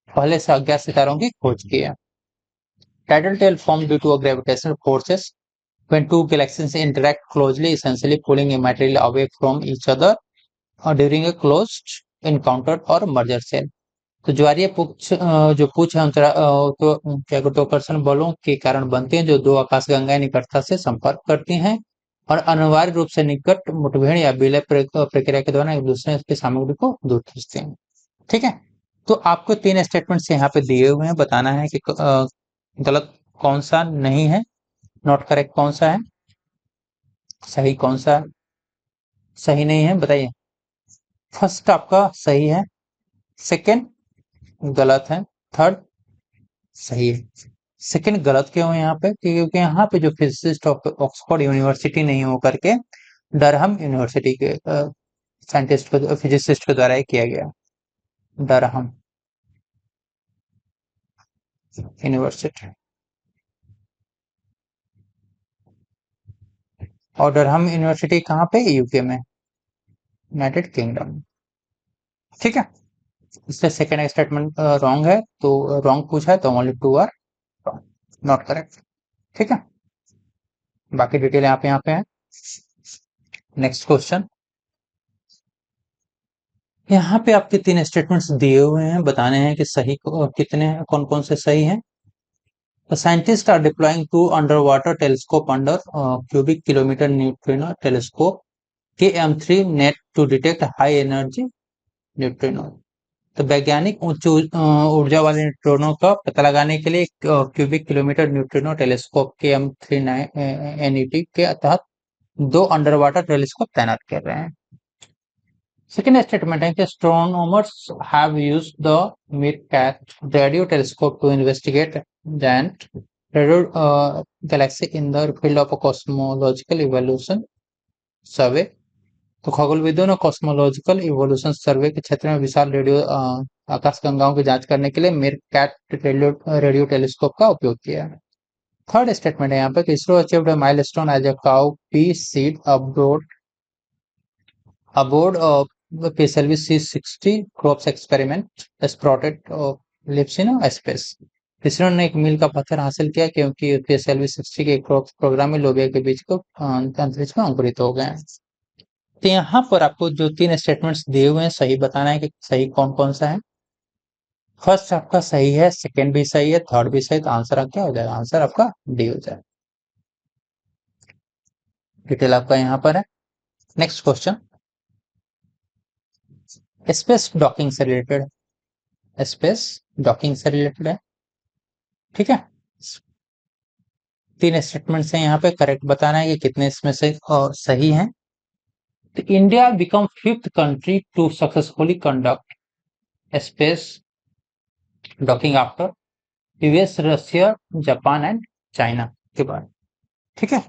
पहले से अज्ञात सितारों की खोज की है। Tidal tail formed due to a gravitational forces when two galaxies interact closely, essentially pulling a material away from each other during a closed encounter or merger cell. तो ज्वारीय जो पूछ है तो क्या गुरुत्वाकर्षण बलों के कारण बनते हैं जो दो आकाशगंगाएं निकटता से संपर्क करती हैं और अनिवार्य रूप से निकट मुठभेड़ या विलय प्रक्रिया के दौरान एक दूसरे की सामग्री को दूर खींचते हैं। ठीक है, तो आपको तीन स्टेटमेंट्स यहाँ पे दिए हुए हैं, बताना है कि गलत कौन सा नहीं है, नॉट करेक्ट कौन सा है, सही कौन सा सही नहीं है, बताइए। फर्स्ट आपका सही है, सेकंड गलत है, थर्ड सही है। सेकंड गलत क्यों है यहाँ पे, क्योंकि यहाँ पे जो फिजिसिस्ट ऑफ ऑक्सफोर्ड यूनिवर्सिटी नहीं हो करके डरहम यूनिवर्सिटी के साइंटिस्ट को फिजिसिस्ट के द्वारा किया गया, डरहम यूनिवर्सिटी। और डरहम यूनिवर्सिटी कहाँ पे, यूके में, यूनाइटेड किंगडम। ठीक है, इससे सेकंड स्टेटमेंट रॉन्ग है, तो रॉन्ग पूछा है तो only two are not correct. ठीक है, बाकी डिटेल यहाँ पे है। नेक्स्ट क्वेश्चन, यहाँ पे आपके तीन स्टेटमेंट्स दिए हुए हैं, बताने हैं कि सही कितने कौन कौन से सही हैं। The scientists are deploying two underwater telescope under cubic kilometer neutrino telescope KM3 net to detect high energy neutrino। तो वैज्ञानिक उच्च ऊर्जा वाले न्यूट्रॉनों का पता लगाने के लिए cubic kilometre neutrino telescope KM3 NET के तहत दो अंडर वाटर टेलीस्कोप तैनात कर रहे हैं। सेकेंड स्टेटमेंट है कि astronomers have used the MeerKAT radio telescope to investigate giant galaxy in the field of cosmological evolution survey। तो खगोलविदों ने कॉस्मोलॉजिकल इवोल्यूशन सर्वे के क्षेत्र में विशाल रेडियो आकाशगंगाओं की जांच करने के लिए मीरकैट रेडियो टेलीस्कोप का उपयोग किया है। थर्ड स्टेटमेंट है यहाँ पे कि ISRO achieved a milestone as a cowpea seed aboard PSLV C60 crops experiment sprouted lives in space। ISRO ने एक मील का पत्थर हासिल किया क्योंकि PSLV 60 के क्रॉप्स प्रोग्राम में लोबिया के बीज को अंतरिक्ष में अंकुरित हो गए हैं। तो यहाँ पर आपको जो तीन स्टेटमेंट्स दिए हुए हैं सही बताना है कि सही कौन कौन सा है। फर्स्ट आपका सही है, सेकंड भी सही है, थर्ड भी सही, तो आंसर क्या हो जाएगा, आंसर आपका डी हो जाएगा। डिटेल आपका यहाँ पर है। नेक्स्ट क्वेश्चन, स्पेस डॉकिंग से रिलेटेड, स्पेस डॉकिंग से रिलेटेड है। ठीक है, तीन स्टेटमेंट्स हैं यहाँ पे, करेक्ट बताना है कि कितने इसमें से सही हैं। तो India become fifth country to successfully conduct space docking after US, Russia, Japan and China के बाद। ठीक है,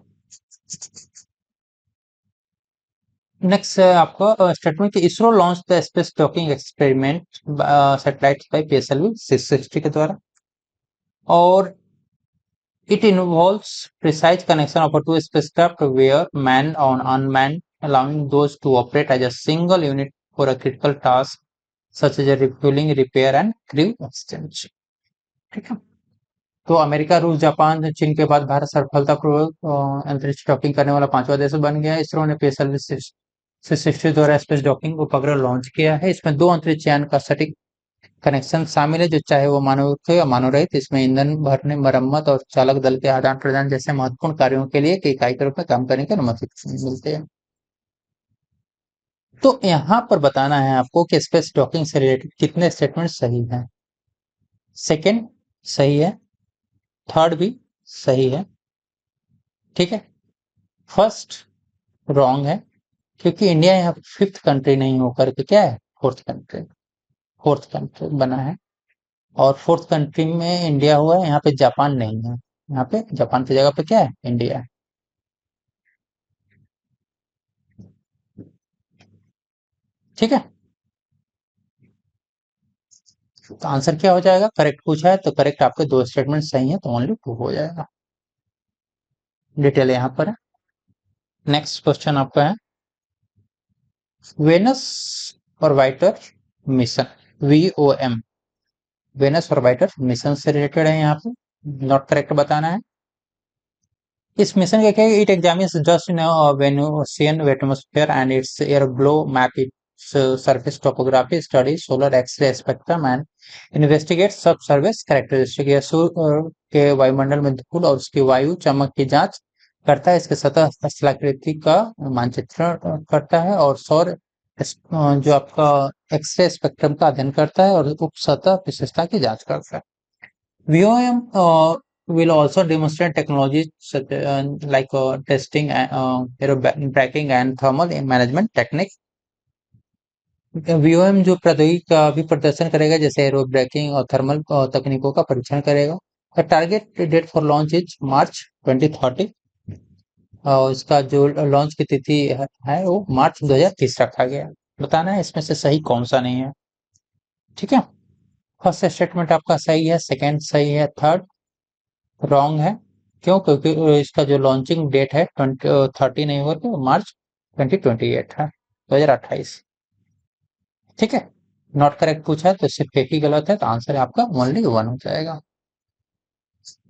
नेक्स्ट आपका स्टेटमेंट कि ISRO launch the space docking experiment satellite by PSLV 660 के द्वारा, और it involves precise connection of two spacecraft where manned or unmanned, allowing those to operate as a single unit for a critical task such as refueling, repair and crew exchange। ठीक है, तो अमेरिका, रूस, जापान, चीन के बाद भारत सफलतापूर्वक अंतरिक्ष डॉकिंग करने वाला पांचवा देश बन गया है। इसरो ने PSLV 660 द्वारा स्पेस डॉकिंग उपग्रह लॉन्च किया है। इसमें दो अंतरिक्ष यान का सटीक कनेक्शन शामिल है, जो चाहे वो मानव हो या मानव रहित। इसमें ईंधन भरने, मरम्मत और चालक दल के आदान प्रदान जैसे महत्वपूर्ण कार्यों के लिए एक इकाई के रूप में काम करने की अनुमति मिलती है। तो यहाँ पर बताना है आपको कि स्पेस डॉकिंग से रिलेटेड कितने स्टेटमेंट सही हैं। सेकंड सही है, थर्ड भी सही है। ठीक है, फर्स्ट रॉन्ग है, क्योंकि इंडिया यहाँ फिफ्थ कंट्री नहीं होकर के क्या है, फोर्थ कंट्री बना है। और फोर्थ कंट्री में इंडिया हुआ है, यहाँ पे जापान नहीं है, यहाँ पे जापान की जगह पे क्या है, इंडिया है। ठीक है, तो आंसर क्या हो जाएगा, करेक्ट पूछा है तो करेक्ट आपके दो स्टेटमेंट सही है, तो ओनली टू हो जाएगा। डिटेल यहाँ पर है। नेक्स्ट क्वेश्चन आपका है Venus orbiter mission, VOM, Venus orbiter mission से रिलेटेड है, यहाँ पे नॉट करेक्ट बताना है। इस मिशन का क्या, it examines dust in Venusian atmosphere and its airglow map it surface topography, study solar X-ray spectrum and investigate subsurface characteristic। यह सूर्य के वायुमंडल में धूल और उसकी वायु चमक की जांच करता है, इसके सतह स्थलाकृति का मानचित्रण करता है और सौर जो आपका एक्सरे स्पेक्ट्रम का अध्ययन करता है और उप सतह विशेषता की जांच करता है। VOM will also demonstrate technologies such like testing, aerobraking and thermal management techniques। VOM जो प्रौद्योगिकी का भी प्रदर्शन करेगा, जैसे एरोब्रेकिंग और थर्मल तकनीकों का परीक्षण करेगा। The target date for launch is March 2030 और इसका जो लॉन्च की तिथि है वो मार्च 2030 रखा गया है। बताना है इसमें से सही कौन सा नहीं है। ठीक है, फर्स्ट स्टेटमेंट आपका सही है, सेकंड सही है, थर्ड रॉन्ग है। क्यों? क्योंकि इसका जो लॉन्चिंग डेट है 2030 नहीं हुआ, तो मार्च 2028 है, 2028। ठीक है, नॉट करेक्ट पूछा है तो सिर्फ एक ही गलत है, तो आंसर आपका ओनली 1 हो जाएगा।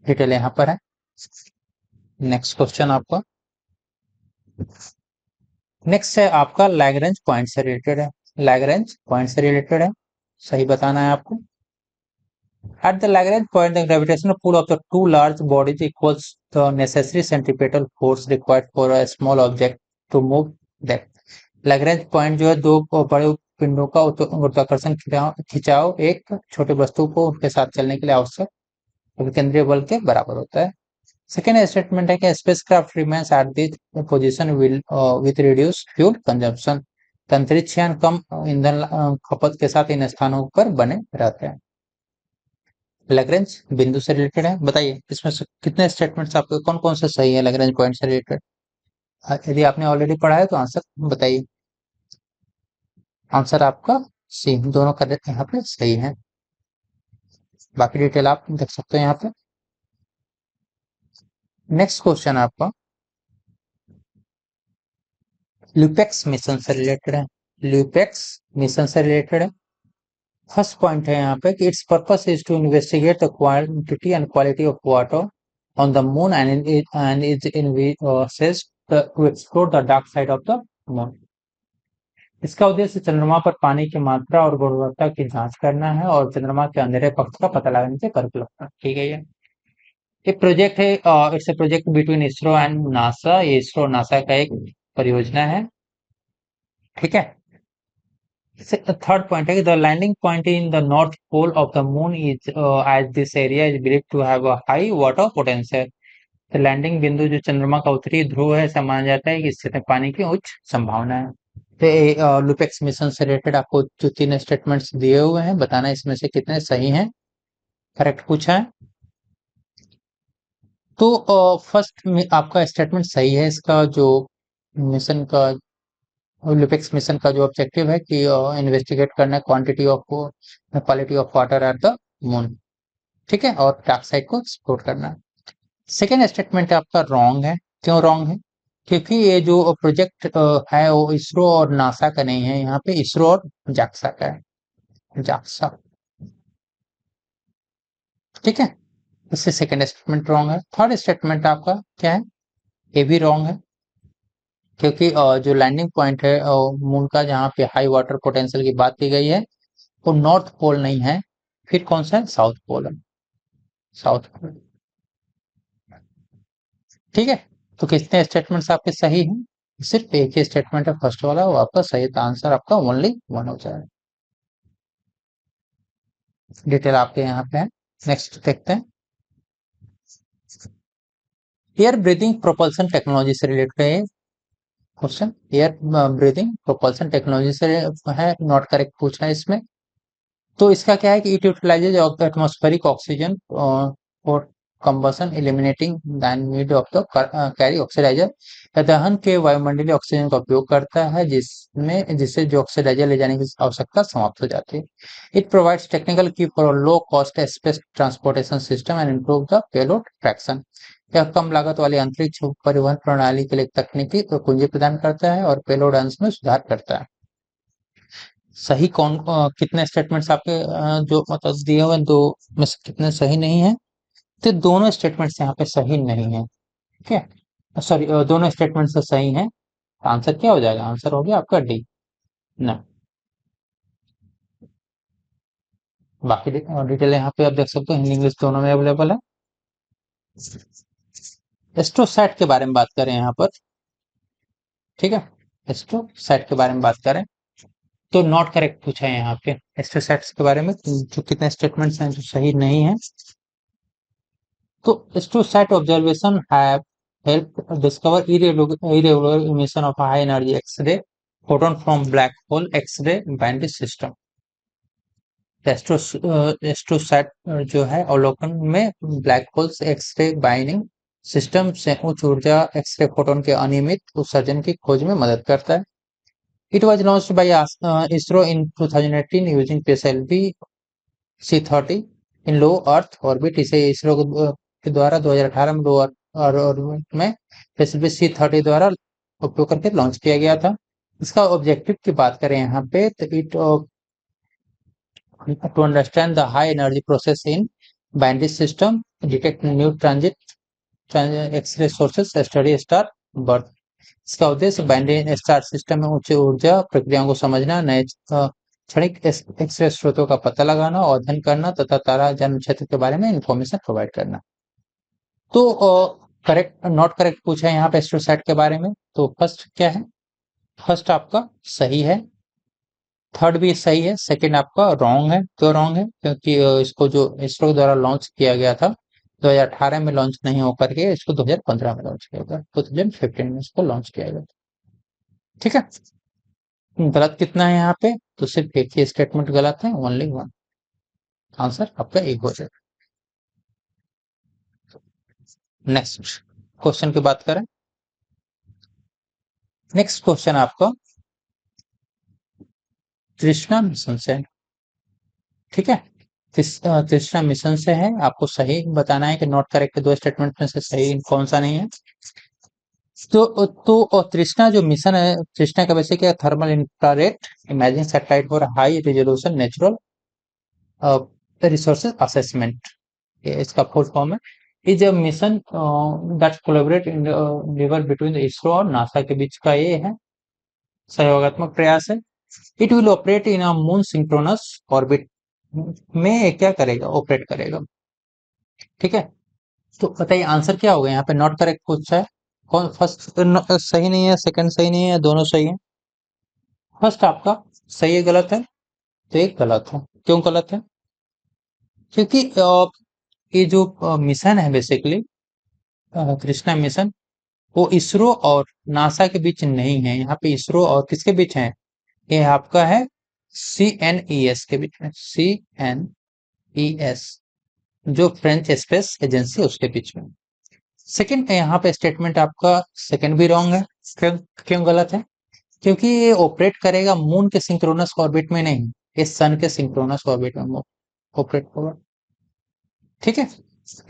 डिटेल यहाँ पर है। नेक्स्ट क्वेश्चन आपका, नेक्स्ट है आपका लैग्रेंज पॉइंट से रिलेटेड है। लैग्रेंज पॉइंट से रिलेटेड है, सही बताना है आपको। At the Lagrange point, the gravitational pull of the two large bodies equals the necessary centripetal force required for a small object to move them। Lagrange point जो है दो बड़े पिंडों का गुरुत्वाकर्षण खिंचाव एक छोटे वस्तु को उनके साथ चलने के लिए आवश्यक केंद्रीय बल के बराबर होता है। सेकेंड स्टेटमेंट है कि spacecraft remains at this position with reduced fuel consumption. अंतरिक्ष यान कम ईंधन खपत के साथ इन स्थानों पर बने रहते हैं। लैग्रेंज बिंदु से रिलेटेड है। बताइए इसमें से कितने स्टेटमेंट्स आपके कौन कौन से सही है लैग्रेंज पॉइंट से रिलेटेड? यदि आपने ऑलरेडी पढ़ा है तो आंसर बताइए। आंसर आपका सी, दोनों कर यहाँ पे सही है। बाकी डिटेल आप देख सकते हैं यहाँ पे। नेक्स्ट क्वेश्चन आपका ल्यूपेक्स मिशन से रिलेटेड है। ल्यूपेक्स मिशन से रिलेटेड है। फर्स्ट पॉइंट है यहाँ पे कि its purpose is to investigate the quantity and quality of water on the moon and is in to explore the dark side of the moon. इसका उद्देश्य चंद्रमा पर पानी की मात्रा और गुणवत्ता की जांच करना है और चंद्रमा के अंधेरे पक्ष का पता लगाने से परिकल्पना की गई है। एक प्रोजेक्ट है, it's a project between ISRO and NASA. ये इसरो और नासा का एक परियोजना है। ठीक है, थर्ड पॉइंट है कि the landing point in the north pole of the moon is as this area is believe to have a high water potential. तो लैंडिंग बिंदु जो चंद्रमा का उत्तरी ध्रुव है, ऐसा माना जाता है कि इससे पानी की उच्च संभावना है। तो लुपेक्स मिशन से रिलेटेड आपको जो 3 स्टेटमेंट्स दिए हुए हैं, बताना इसमें से कितने सही हैं। करेक्ट पूछा है तो फर्स्ट में आपका स्टेटमेंट सही है। इसका जो मिशन का लुपेक्स मिशन का जो ऑब्जेक्टिव है कि इन्वेस्टिगेट करना है quantity of quality of water at the moon. ठीक है, और डार्क साइड को एक्सप्लोर करना है। सेकेंड स्टेटमेंट आपका रॉन्ग है। क्यों रॉन्ग है? क्योंकि ये जो प्रोजेक्ट है वो इसरो और नासा का नहीं है, यहाँ पे इसरो और जाक्सा का है, जाक्सा। ठीक है, इससे सेकेंड स्टेटमेंट रॉन्ग है। थर्ड स्टेटमेंट आपका क्या है? ये भी रॉन्ग है, क्योंकि जो लैंडिंग पॉइंट है मून का, जहाँ पे हाई वाटर पोटेंशियल की बात की गई है, वो नॉर्थ पोल नहीं है। फिर कौन सा है? साउथ पोल है, साउथ पोल। ठीक है, तो कितने स्टेटमेंट्स आपके सही हैं? सिर्फ एक ही स्टेटमेंट है फर्स्ट वाला, वो आपका सही था। आंसर आपका ओनली 1 हो जाएगा। डिटेल आपके यहाँ पे है। नेक्स्ट देखते हैं, एयर ब्रीथिंग प्रोपल्सन टेक्नोलॉजी से रिलेटेड है question. Air breathing propulsion technology से है, नॉट करेक्ट पूछा है इसमें। तो इसका क्या है कि it utilises atmospheric oxygen for combustion eliminating the need of the carry oxidizer. दहन के वायुमंडलीय ऑक्सीजन का उपयोग करता है, जिससे जो ऑक्सीडाइजर ले जाने की आवश्यकता समाप्त हो जाती है। इट प्रोवाइड्स टेक्निकल की for low cost space transportation system and improve the payload traction. यह कम लागत वाली अंतरिक्ष परिवहन प्रणाली के लिए तकनीकी कुंजी प्रदान करता है और पेलोड अंश में सुधार करता है। सही कौन कितने स्टेटमेंट्स आपके जो मतलब दिए हुए दो में से कितने सही नहीं है? तो दोनों स्टेटमेंट्स यहाँ पे सही नहीं है। ठीक है, सॉरी, दोनों स्टेटमेंट्स सही हैं। आंसर क्या हो जाएगा? आंसर हो गया आपका डी। ना, बाकी डिटेल यहाँ पे आप देख सकते हो, हिंदी इंग्लिश दोनों में अवेलेबल है। एस्ट्रोसैट के बारे में बात करें यहाँ पर, ठीक है, एस्ट्रोसैट के बारे में बात करें तो नॉट करेक्ट पूछा है यहाँ पे एस्ट्रोसैट्स के बारे में, जो कितने स्टेटमेंट्स हैं जो सही नहीं है। तो AstroSat observation have help discover irregular emission of high energy X-ray photon from black hole X-ray band system. AstroSat जो है अवलोकन में black holes X-ray binding system से उच्च ऊर्जा एक्सरे फोटोन के अनियमित उत्सर्जन की खोज में मदद करता है। It was launched by ISRO in 2018 using PSLV C30 in low earth orbit. इसे इसरो के द्वारा 2018 में लो ऑर्बिट में पीएसएलवी C30 द्वारा उपयोग करके लॉन्च किया गया था। इसका ऑब्जेक्टिव की बात करें यहाँ पे तो it to understand the high energy process in binary system, detect new transit X-ray sources, study star birth। इसका उद्देश्य बाइनरी स्टार सिस्टम में उच्च ऊर्जा प्रक्रियाओं को समझना, नए क्षणिक एक्सरे स्रोतों का पता लगाना और अध्ययन करना तथा तारा जन्म क्षेत्र के बारे में इंफॉर्मेशन प्रोवाइड करना। तो करेक्ट नॉट करेक्ट पूछा है यहाँ पे एस्ट्रोसैट के बारे में, तो फर्स्ट क्या है, फर्स्ट आपका सही है, थर्ड भी सही है, सेकंड आपका रॉन्ग है। क्यों रॉन्ग है, क्योंकि इसको जो इसरो द्वारा लॉन्च किया गया था 2018 में लॉन्च नहीं होकर के इसको 2015 में लॉन्च किया गया, 2015 में इसको लॉन्च किया गया। ठीक है, गलत कितना है यहाँ पे, तो सिर्फ एक ही स्टेटमेंट गलत है, ओनली वन, आंसर आपका एक हो जाएगा। नेक्स्ट क्वेश्चन की बात करें, नेक्स्ट क्वेश्चन आपका तृष्णा मिशन से, ठीक है, तृष्णा मिशन से है, आपको सही बताना है कि नॉट करेक्ट दो स्टेटमेंट में से सही कौन सा नहीं है। तो तृष्णा जो मिशन है, तृष्णा का वैसे क्या, thermal infrared imaging satellite for high resolution natural resources assessment, इसका फुल फॉर्म है। Is a mission that collaborate in deliver between ISRO और नासा के बीच का ये है सहयोगात्मक प्रयास है। It will operate in a moon synchronous orbit में क्या करेगा, ऑपरेट करेगा। ठीक है, तो बताइए आंसर क्या होगा यहाँ पे, नॉट करेक्ट पूछा है, कौन फर्स्ट सही नहीं है, सेकंड सही नहीं है, दोनों सही है। फर्स्ट आपका सही है, गलत है, तो एक गलत है। क्यों गलत है, क्योंकि ये जो मिशन है बेसिकली कृष्णा मिशन, वो इसरो और नासा के बीच नहीं है, यहाँ पे इसरो और किसके बीच है, ये आपका है CNES के बीच में, CNES जो फ्रेंच स्पेस एजेंसी उसके बीच में। सेकंड यहाँ पे स्टेटमेंट आपका सेकंड भी रॉन्ग है। क्यों क्यों गलत है, क्योंकि ये ऑपरेट करेगा मून के सिंक्रोनस ऑर्बिट में नहीं, ये सन के सिंक्रोनस ऑर्बिट में ऑपरेट होगा। ठीक है,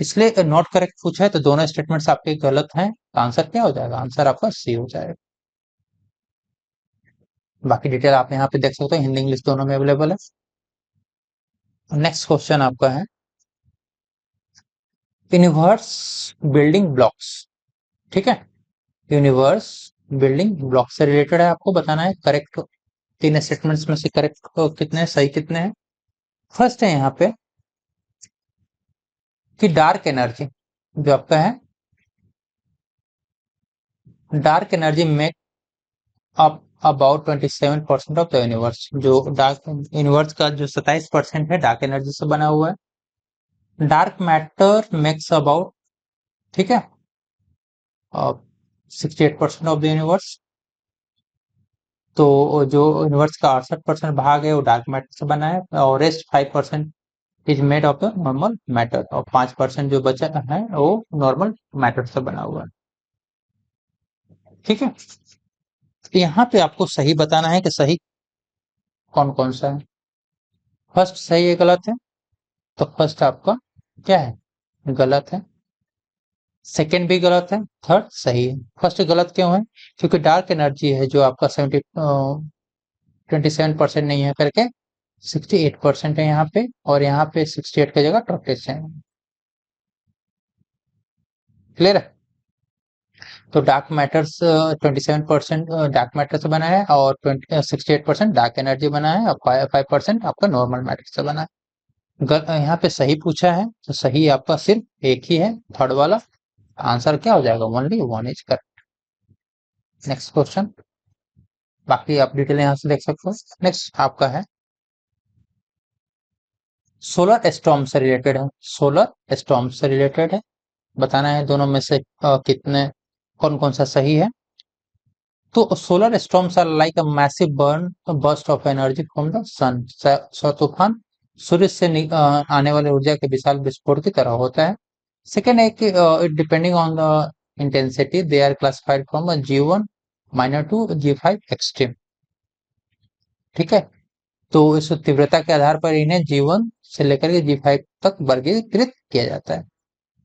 इसलिए नॉट करेक्ट पूछा है, तो दोनों स्टेटमेंट्स आपके गलत हैं, तो आंसर क्या हो जाएगा, आंसर आपका सी हो जाएगा। बाकी डिटेल आप यहाँ पे देख सकते हो, हिंदी इंग्लिश दोनों में अवेलेबल है। नेक्स्ट क्वेश्चन आपका है यूनिवर्स बिल्डिंग ब्लॉक्स, ठीक है, यूनिवर्स बिल्डिंग ब्लॉक से रिलेटेड है, आपको बताना है करेक्ट तीन स्टेटमेंट्स में से करेक्ट कितने सही कितने हैं। फर्स्ट है यहाँ पे कि डार्क एनर्जी जो आपका है, डार्क एनर्जी में up about 27% of the universe, जो डार्क यूनिवर्स का जो 27% है डार्क एनर्जी से बना हुआ है। डार्क मैटर मेक्स अबाउट, ठीक है, 68% ऑफ द यूनिवर्स। तो जो यूनिवर्स का 68% भाग है वो डार्क मैटर से बना है, और rest 5% is made of the normal matter, और 5% जो बचा है वो नॉर्मल मैटर से बना हुआ है। ठीक है, तो यहाँ पे आपको सही बताना है कि सही कौन कौन सा है। फर्स्ट सही है गलत है, तो फर्स्ट आपका क्या है, गलत है। सेकेंड भी गलत है, थर्ड सही है। फर्स्ट गलत क्यों है, क्योंकि डार्क एनर्जी है जो आपका 27% नहीं है करके 68% है यहाँ पे, और यहाँ पे 68 की जगह 28 है। क्लियर है, तो डार्क मैटर्स 27% डार्क मैटर से बना है, और 68% डार्क एनर्जी बना है, और 5% आपका नॉर्मल मैटर से बना है। यहाँ पे सही पूछा है, तो सही आपका सिर्फ एक ही है, थर्ड वाला। आंसर क्या हो जाएगा? Only one is correct. Next question, बाकी आप डिटेल यहाँ से देख सकते हो। नेक्स्ट आपका है सोलर स्टॉर्म से रिलेटेड है, सोलर स्टॉर्म से रिलेटेड है। बताना है दोनों में से कितने कौन कौन सा सही है। तो solar storms are like a massive burn burst of energy from the sun. सौर तूफान सूर्य से आने वाली ऊर्जा के विशाल विस्फोट की तरह होता है। सेकेंड है कि it depending on the intensity they are classified from G1 minor to G5 extreme. ठीक है, तो इस तीव्रता के आधार पर इन्हें G1 से लेकर के G5 तक वर्गीकृत किया जाता है।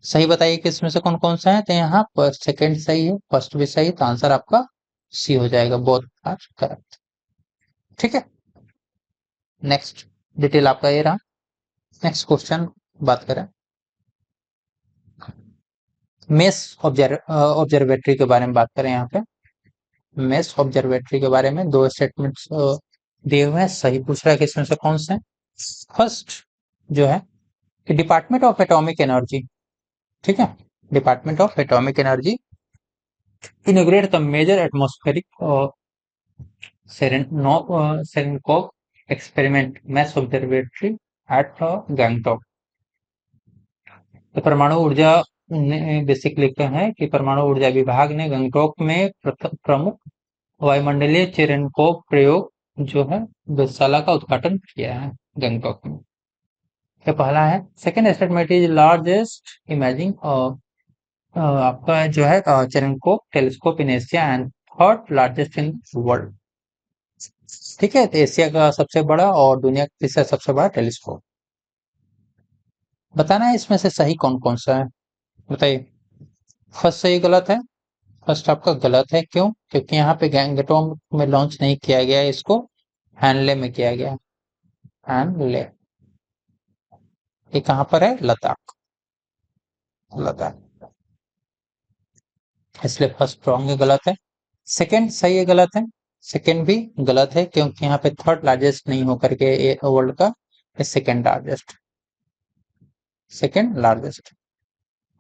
सही बताइए कि इसमें से कौन कौन सा है। तो यहाँ पर सेकंड सही है, फर्स्ट भी सही, तो आंसर आपका सी हो जाएगा, बोथ आर करेक्ट। ठीक है, नेक्स्ट डिटेल आपका ये रहा। नेक्स्ट क्वेश्चन बात करें मेस ऑब्जर्वेटरी के बारे में बात करें। यहाँ पे मेस ऑब्जर्वेटरी के बारे में दो स्टेटमेंट्स दिए हुए हैं, सही पूछ रहा है कि इसमें से कौन से हैं। फर्स्ट जो है कि डिपार्टमेंट ऑफ एटॉमिक एनर्जी, ठीक है, department of atomic energy inaugurate the major atmospheric Cherenkov experiment mass observatory at Gangtok. तो परमाणु ऊर्जा ने बेसिक लिखते हैं कि परमाणु ऊर्जा विभाग ने गंगटोक में प्रमुख वायुमंडलीय चेरेनकोव प्रयोग जो है वेधशाला का उद्घाटन किया है गंगटोक में। ये पहला है। Second statement is largest imaging आपका जो है Cherenkov telescope in Asia and third largest in world. ठीक है, तो एशिया का सबसे बड़ा और दुनिया का तीसरा सबसे बड़ा टेलीस्कोप। बताना है इसमें से सही कौन कौन सा है, बताइए। फर्स्ट सही गलत है, फर्स्ट आपका गलत है। क्यों? क्योंकि यहाँ पे गैंगटोक में लॉन्च नहीं किया गया है, इसको हैनले में किया गया है। हैनले ये कहाँ पर है? लद्दाख, लद्दाख। इसलिए फर्स्ट रॉन्ग है, गलत है। सेकंड सही है, गलत है। सेकंड भी गलत है क्योंकि यहाँ पे थर्ड लार्जेस्ट नहीं होकर के वर्ल्ड का second largest, second largest.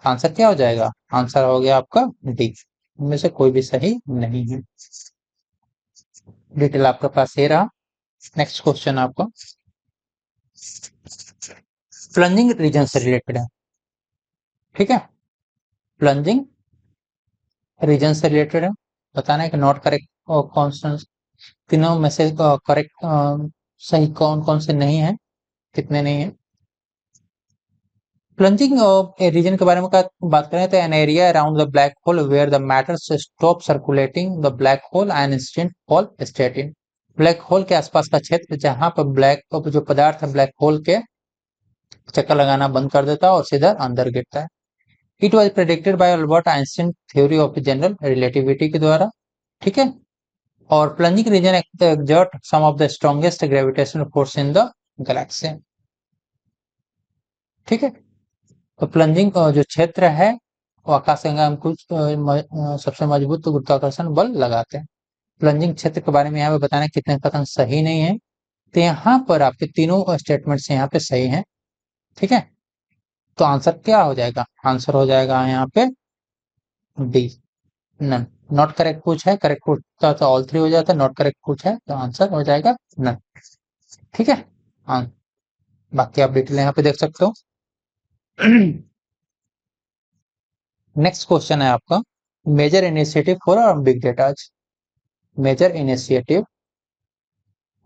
Answer क्या हो जाएगा? आंसर हो गया आपका डी। इनमें से कोई भी सही नहीं है। डिटेल आपके पास ये रहा। नेक्स्ट क्वेश्चन आपका प्लंजिंग रीजन से रिलेटेड है। ठीक है, प्लंजिंग रीजन से रिलेटेड है। बताना है कि नॉट करेक्ट और कॉन्स्टेंट तीनों में से करेक्ट सही कौन कौन से नहीं है, कितने नहीं है। प्लंजिंग रीजन के बारे में बात करें तो an area around the black hole where the matter stop circulating the black hole and instant fall state in. Black hole के आसपास का क्षेत्र जहां पर ब्लैक जो पदार्थ है ब्लैक होल के चक्कर लगाना बंद कर देता है और सीधा अंदर गिरता है। It was predicted by Albert Einstein theory of general relativity के द्वारा। ठीक है, और plunging region exert some of the strongest gravitational force in the galaxy। ठीक है, तो प्लंजिंग जो क्षेत्र है वो आकाशगंगा में कुछ सबसे मजबूत गुरुत्वाकर्षण बल लगाते हैं। प्लंजिंग क्षेत्र के बारे में यहाँ पे बताना कितने कथन सही नहीं है। तो यहाँ पर आपके तीनों स्टेटमेंट्स यहाँ पे सही हैं। ठीक है, तो आंसर क्या हो जाएगा? आंसर हो जाएगा यहाँ पे डी, नन। नॉट करेक्ट पूछा है, करेक्ट पूछता तो ऑल थ्री हो जाता, नॉट करेक्ट पूछा है तो आंसर हो जाएगा नन। ठीक है, हाँ, बाकी आप डिटेल यहाँ पे देख सकते हो। नेक्स्ट क्वेश्चन है आपका major initiative for big data. Major initiative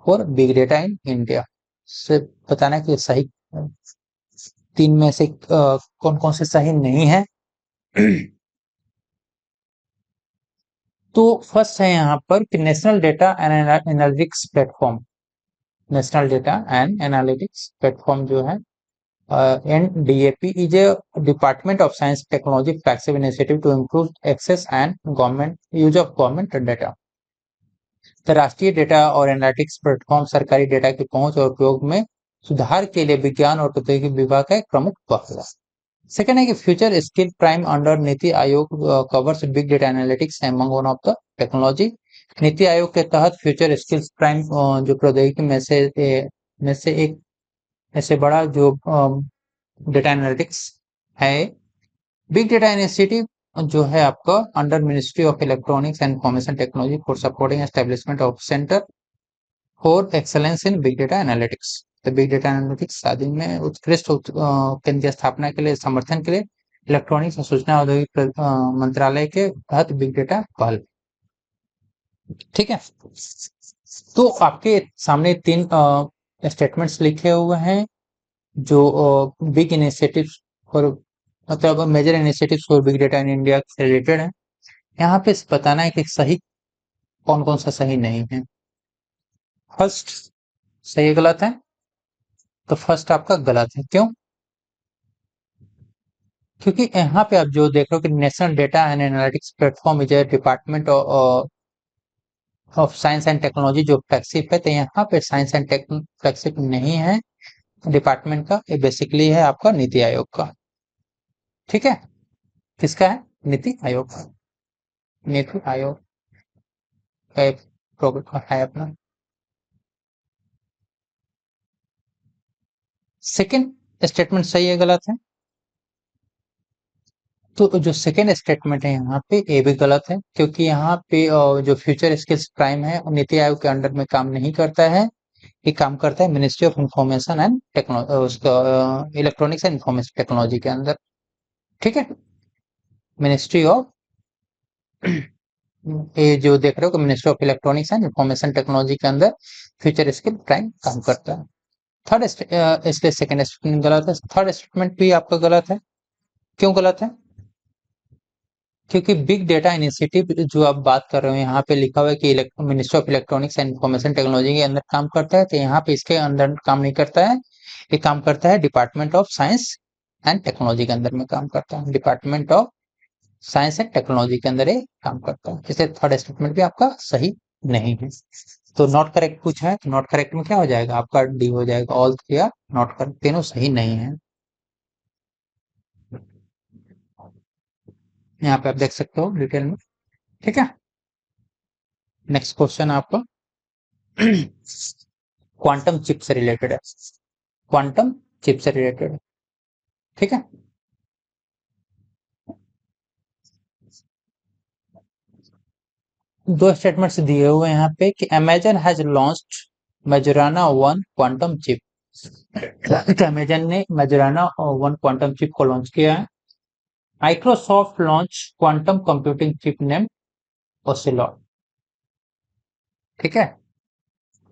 for big data in India से बताना कि सही तीन में से कौन कौन से सही नहीं है। तो फर्स्ट है यहाँ पर कि national data and analytics platform. National data and analytics platform जो है NDAP is a Department of Science Technology flagship initiative to improve access and government use of government data। तो राष्ट्रीय डेटा और एनालिटिक्स प्लेटफॉर्म सरकारी डेटा की पहुंच और उपयोग में सुधार के लिए विज्ञान और प्रौद्योगिकी विभाग का एक प्रमुख पहल है। सेकेंड है कि future skill prime under NITI Aayog covers big data analytics among one of the technology. NITI Aayog के तहत फ्यूचर स्किल्स प्राइम जो प्रौद्योगिकी में से एक ऐसे बड़ा जो डेटा एनालिटिक्स है। बिग डेटा इनिशिएटिव जो है आपका under ministry of electronics and information technology for supporting establishment of centre for excellence in big data analytics. तो बिग डेटा एनालिटिक्स आदि में उत्कृष्ट केंद्र की स्थापना के लिए समर्थन के लिए इलेक्ट्रॉनिक्स और सूचना औद्योगिक मंत्रालय के तहत बिग डेटा पहल। ठीक है, तो आपके सामने तीन स्टेटमेंट्स लिखे हुए हैं जो बिग इनिशिएटिव और मतलब major initiative for big data in India से रिलेटेड है। यहाँ पे बताना है कि सही कौन कौन सा सही नहीं है। फर्स्ट सही गलत है, तो फर्स्ट आपका गलत है। क्यों? क्योंकि यहाँ पे आप जो देख रहे हो कि national data and analytics platform is A department of science and technology जो फ्लैगशिप है, तो यहाँ पे साइंस एंड टेक फ्लैगशिप नहीं है डिपार्टमेंट का, ये बेसिकली है आपका नीति आयोग का। ठीक है, किसका है? नीति आयोग का। नीति आयोग का एक प्रोग्राम है अपना। सेकेंड स्टेटमेंट सही है गलत है? तो जो सेकेंड स्टेटमेंट है यहाँ पे ये भी गलत है, क्योंकि यहाँ पे जो फ्यूचर स्किल्स प्राइम है वो नीति आयोग के अंडर में काम नहीं करता है। ये काम करता है ministry of information and technology, उसका इलेक्ट्रॉनिक्स एंड इंफॉर्मेशन टेक्नोलॉजी के अंदर। ठीक है, मिनिस्ट्री ऑफ ये जो देख रहे हो कि ministry of electronics and information technology के अंदर फ्यूचर स्किल प्राइम काम करता है। थर्ड इसलिए सेकेंड स्टेटमेंट गलत है। थर्ड स्टेटमेंट भी आपका गलत है। क्यों गलत है? क्योंकि बिग डेटा इनिशिएटिव जो आप बात कर रहे हो यहाँ पे लिखा हुआ है कि ministry of electronics and information technology के अंदर काम करता है, तो यहाँ पे इसके अंदर काम नहीं करता है। ये काम करता है department of science and technology के अंदर में काम करता है। Department of science and technology के अंदर ये काम करता है, इसलिए थर्ड स्टेटमेंट भी आपका सही नहीं है। तो नॉट करेक्ट पूछा है, तो नॉट करेक्ट में क्या हो जाएगा आपका? डी हो जाएगा। All three are not correct, तीनों सही नहीं है। यहाँ पे आप देख सकते हो डिटेल में। ठीक है, नेक्स्ट क्वेश्चन आपका क्वांटम चिप से रिलेटेड है। क्वांटम चिप से रिलेटेड है। ठीक है, दो स्टेटमेंट्स दिए हुए हैं यहाँ पे कि Amazon has launched Majorana one quantum chip. तो अमेजन ने मेजराना वन क्वांटम चिप को लॉन्च किया है। Microsoft launch quantum computing chip name Ocelot. ठीक है,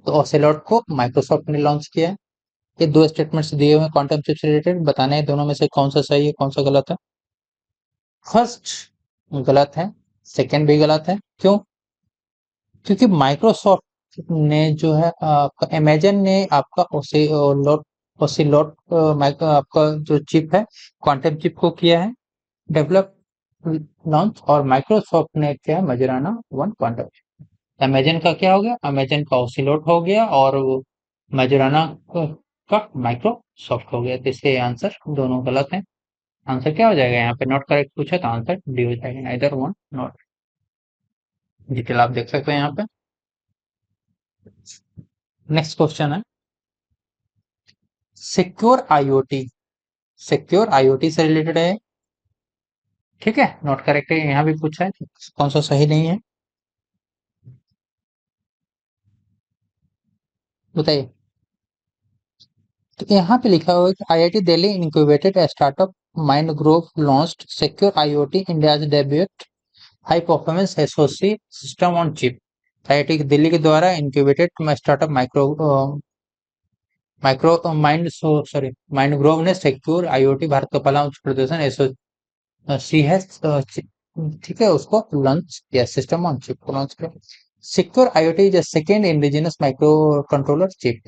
तो ओसेलॉट को माइक्रोसॉफ्ट ने लॉन्च किया है। ये दो स्टेटमेंट्स दिए हुए हैं क्वांटम चिप से रिलेटेड, बताना है दोनों में से कौन सा सही है कौन सा गलत है। फर्स्ट गलत है, सेकंड भी गलत है। क्यों? क्योंकि माइक्रोसॉफ्ट ने जो है अमेजन ने आपका ओसिलोट ओसिलोट आपका जो चिप है क्वांटम चिप को किया है डेवलप लॉन्च, और माइक्रोसॉफ्ट ने किया मजराना वन क्वांटम। अमेजन का क्या हो गया? अमेजन का ओसिलोट हो गया, और वो मजराना का माइक्रोसॉफ्ट हो गया। तो इसलिए आंसर दोनों गलत है। आंसर क्या हो जाएगा? यहाँ पे नॉट करेक्ट पूछा तो आंसर डी हो जाएगा, इधर वन नॉट। डिटेल आप देख सकते हैं यहाँ पे। नेक्स्ट क्वेश्चन है सिक्योर आईओटी। सिक्योर आईओटी से रिलेटेड है। ठीक है, नॉट करेक्ट है, यहाँ भी पूछा है, कौन सा सही नहीं है बताइए। तो यहाँ पे लिखा हुआ है कि IIT Delhi incubated startup mind Grove launched secure IoT India's debut high performance SOC system on chip. IIT Delhi के द्वारा incubated startup micro mind sorry mind Grove ने सिक्योर आईओटी भारत का पहला उच्च प्रदर्शन सी है। ठीक है, उसको लॉन्च किया, सिस्टम ऑन चिप को लॉन्च किया। Secure IoT is second indigenous micro controller chip,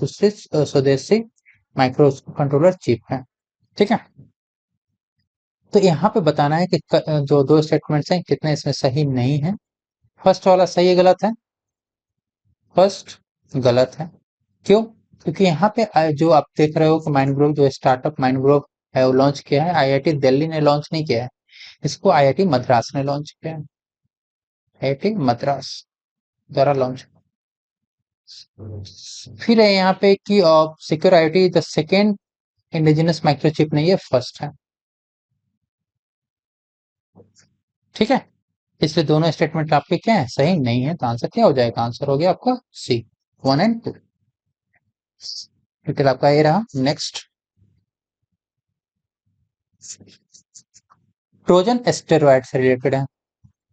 दूसरी स्वदेशी माइक्रो कंट्रोलर चिप है। ठीक है, तो यहाँ पे बताना है कि जो दो स्टेटमेंट्स हैं कितने इसमें सही नहीं है। फर्स्ट वाला सही है गलत है? फर्स्ट गलत है। क्यों? क्योंकि यहाँ पे जो आप देख रहे हो कि माइंड ग्रोव जो स्टार्टअप माइंड ग्रोव है वो लॉन्च किया है, आईआईटी दिल्ली ने लॉन्च नहीं किया है, इसको आईआईटी मद्रास ने लॉन्च किया है। आईआईटी मद्रास द्वारा लॉन्च। फिर है यहाँ पे कि secure IoT the second indigenous microchip नहीं है, फर्स्ट है। ठीक है, इसलिए दोनों स्टेटमेंट आपके क्या है, सही नहीं है। तो आंसर क्या हो जाएगा, आंसर हो गया आपका सी, 1 एंड 2। डिटेल आपका ये रहा। नेक्स्ट, ट्रोजन एस्टेरॉयड से रिलेटेड है।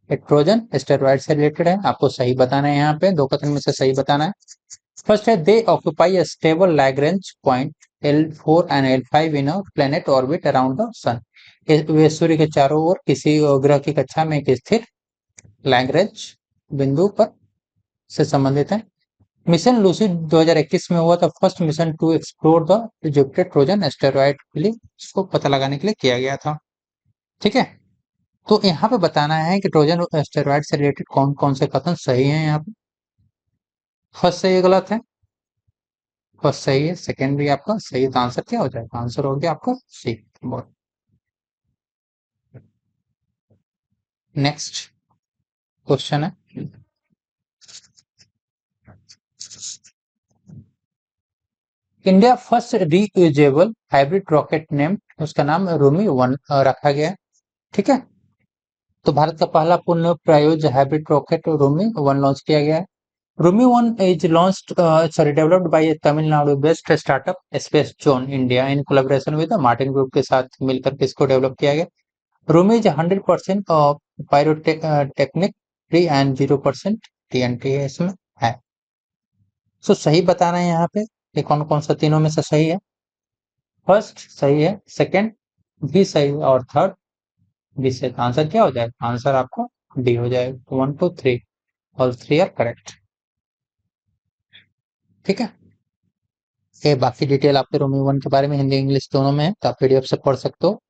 ये ट्रोजन एस्टेरॉयड से रिलेटेड है, आपको सही बताना है। यहाँ पे दो कथन में से सही बताना है। फर्स्ट है, they occupy a stable Lagrange point L4 and L5 in a planet orbit around the sun. वे सूर्य के चारों ओर किसी ग्रह की कक्षा में एक स्थिर लैग्रेंज बिंदु पर से संबंधित है। मिशन लूसी 2021 में हुआ था first mission to explore the Jupiter Trojan asteroid के लिए, इसको पता लगाने के लिए किया गया था। ठीक है, तो यहाँ पे बताना है कि ट्रोजन एस्टेरॉयड से रिलेटेड कौन कौन से कथन सही हैं। यहाँ पे फर्स्ट सही है, गलत है। फर्स्ट सही है, सेकंड भी आपका सही है। तो आंसर क्या हो जाएगा, आंसर हो गया आपका सी। नेक्स्ट क्वेश्चन है, India first reusable hybrid rocket name, उसका नाम रूमी 1 रखा गया है। ठीक है, तो भारत का पहला पूर्ण प्रायोज्य हाइब्रिड रॉकेट रूमी 1 लॉन्च किया गया है। Rumi 1 is launched, developed by a Tamil Nadu-based startup Space Zone India in collaboration with the Martin Group के साथ मिलकर के इसको डेवलप किया गया। Rumi is 100% pyrotechnic free and 0% TNT है इसमें है। सो सही बताना है यहाँ पे, ये कौन कौन सा तीनों में से सही है। फर्स्ट सही है, सेकंड भी सही है, और थर्ड भी सही। आंसर क्या हो जाएगा, आंसर आपको डी हो जाएगा। 1 2 3, ऑल थ्री आर करेक्ट। ठीक है, ये बाकी डिटेल आपके रूमी 1 के बारे में हिंदी इंग्लिश दोनों में है, तो आप पीडीएफ से पढ़ सकते हो